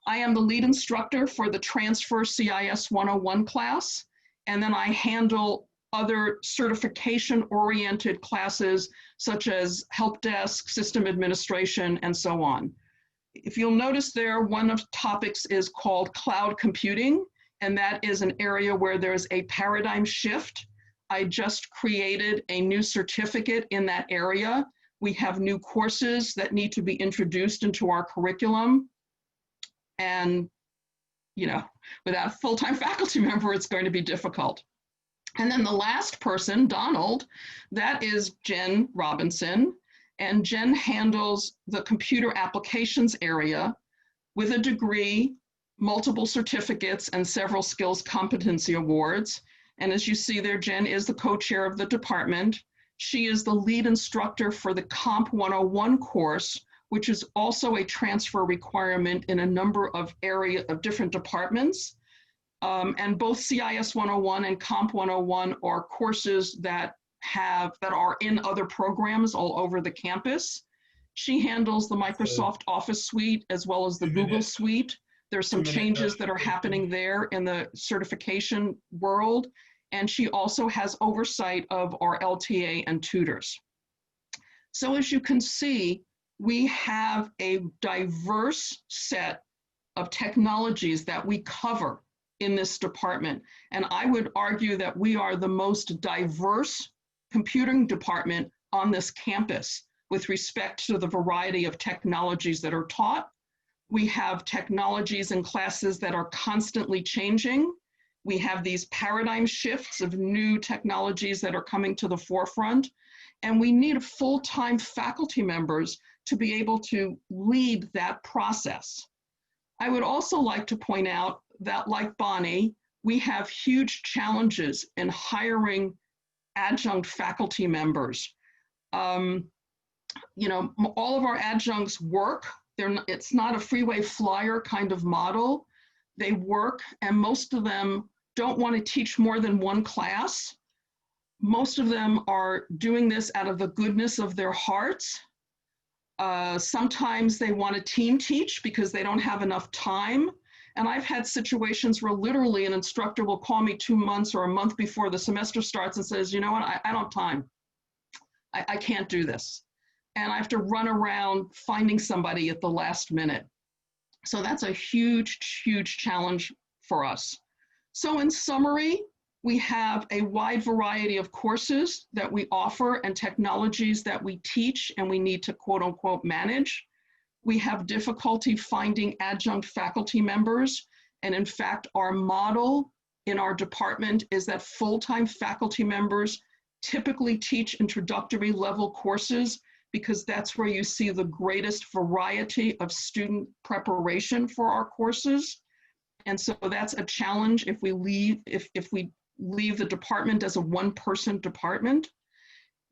U: I am the lead instructor for the Transfer CIS 101 class, and then I handle other certification-oriented classes such as help desk, system administration, and so on. If you'll notice there, one of the topics is called cloud computing, and that is an area where there's a paradigm shift. I just created a new certificate in that area. We have new courses that need to be introduced into our curriculum. And, without a full-time faculty member, it's going to be difficult. And then the last person, Donald, that is Jen Robinson. And Jen handles the computer applications area with a degree, multiple certificates, and several skills competency awards. And as you see there, Jen is the co-chair of the department. She is the lead instructor for the Comp 101 course, which is also a transfer requirement in a number of different departments. And both CIS 101 and Comp 101 are courses that are in other programs all over the campus. She handles the Microsoft Office suite as well as the Google suite. There's some changes that are happening there in the certification world. And she also has oversight of our LTA and tutors. So as you can see, we have a diverse set of technologies that we cover in this department. And I would argue that we are the most diverse computing department on this campus with respect to the variety of technologies that are taught. We have technologies in classes that are constantly changing. We have these paradigm shifts of new technologies that are coming to the forefront. And we need full-time faculty members to be able to lead that process. I would also like to point out that, like Bonnie, we have huge challenges in hiring adjunct faculty members. You know, all of our adjuncts work. It's not a freeway flyer kind of model. They work, and most of them don't want to teach more than one class. Most of them are doing this out of the goodness of their hearts. Sometimes they want to team teach because they don't have enough time. And I've had situations where literally an instructor will call me 2 months or a month before the semester starts and says, you know what, I don't have time. I can't do this. And I have to run around finding somebody at the last minute. So that's a huge, huge challenge for us. So in summary, we have a wide variety of courses that we offer and technologies that we teach and we need to quote unquote manage. We have difficulty finding adjunct faculty members. And in fact, our model in our department is that full-time faculty members typically teach introductory level courses because that's where you see the greatest variety of student preparation for our courses. And so that's a challenge if we leave the department as a one-person department.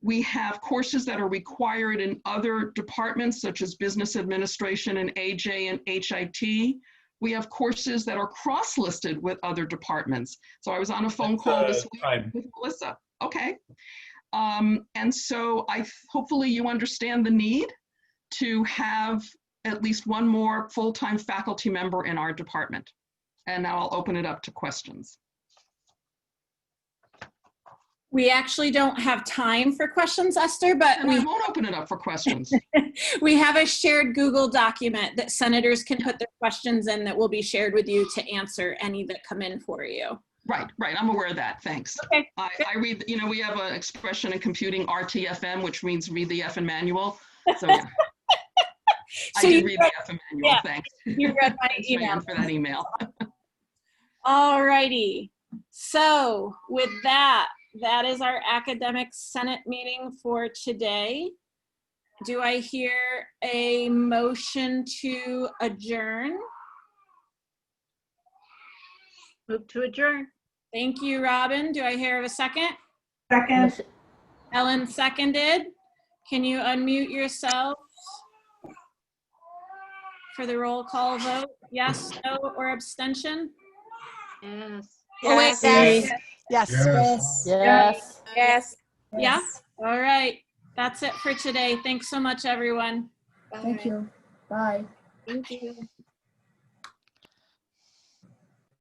U: We have courses that are required in other departments such as business administration and AJ and HIT. We have courses that are cross-listed with other departments. So I was on a phone call this week with Melissa. Okay. And so hopefully you understand the need to have at least one more full-time faculty member in our department. And now I'll open it up to questions.
A: We actually don't have time for questions, Esther, but
U: we won't open it up for questions.
A: We have a shared Google document that senators can put their questions in that will be shared with you to answer any that come in for you.
U: Right. I'm aware of that. Thanks.
A: Okay.
U: I read, you know, we have an expression in computing, RTFM, which means read the effing manual. So yeah. I did read the effing manual. Yeah, thanks.
A: You read my email.
U: Thanks, for that email.
A: All righty. So with that is our academic senate meeting for today. Do I hear a motion to adjourn? Move to adjourn. Thank you, Robin. Do I hear a second?
C: Second.
A: Ellen seconded. Can you unmute yourself for the roll call vote? Yes, no, or abstention?
C: Yes.
A: Oh, wait.
I: Yes. Yes.
C: Yes.
I: Yes.
A: Yes. Yeah. All right. That's it for today. Thanks so much, everyone.
C: Thank you. Bye.
A: Thank you.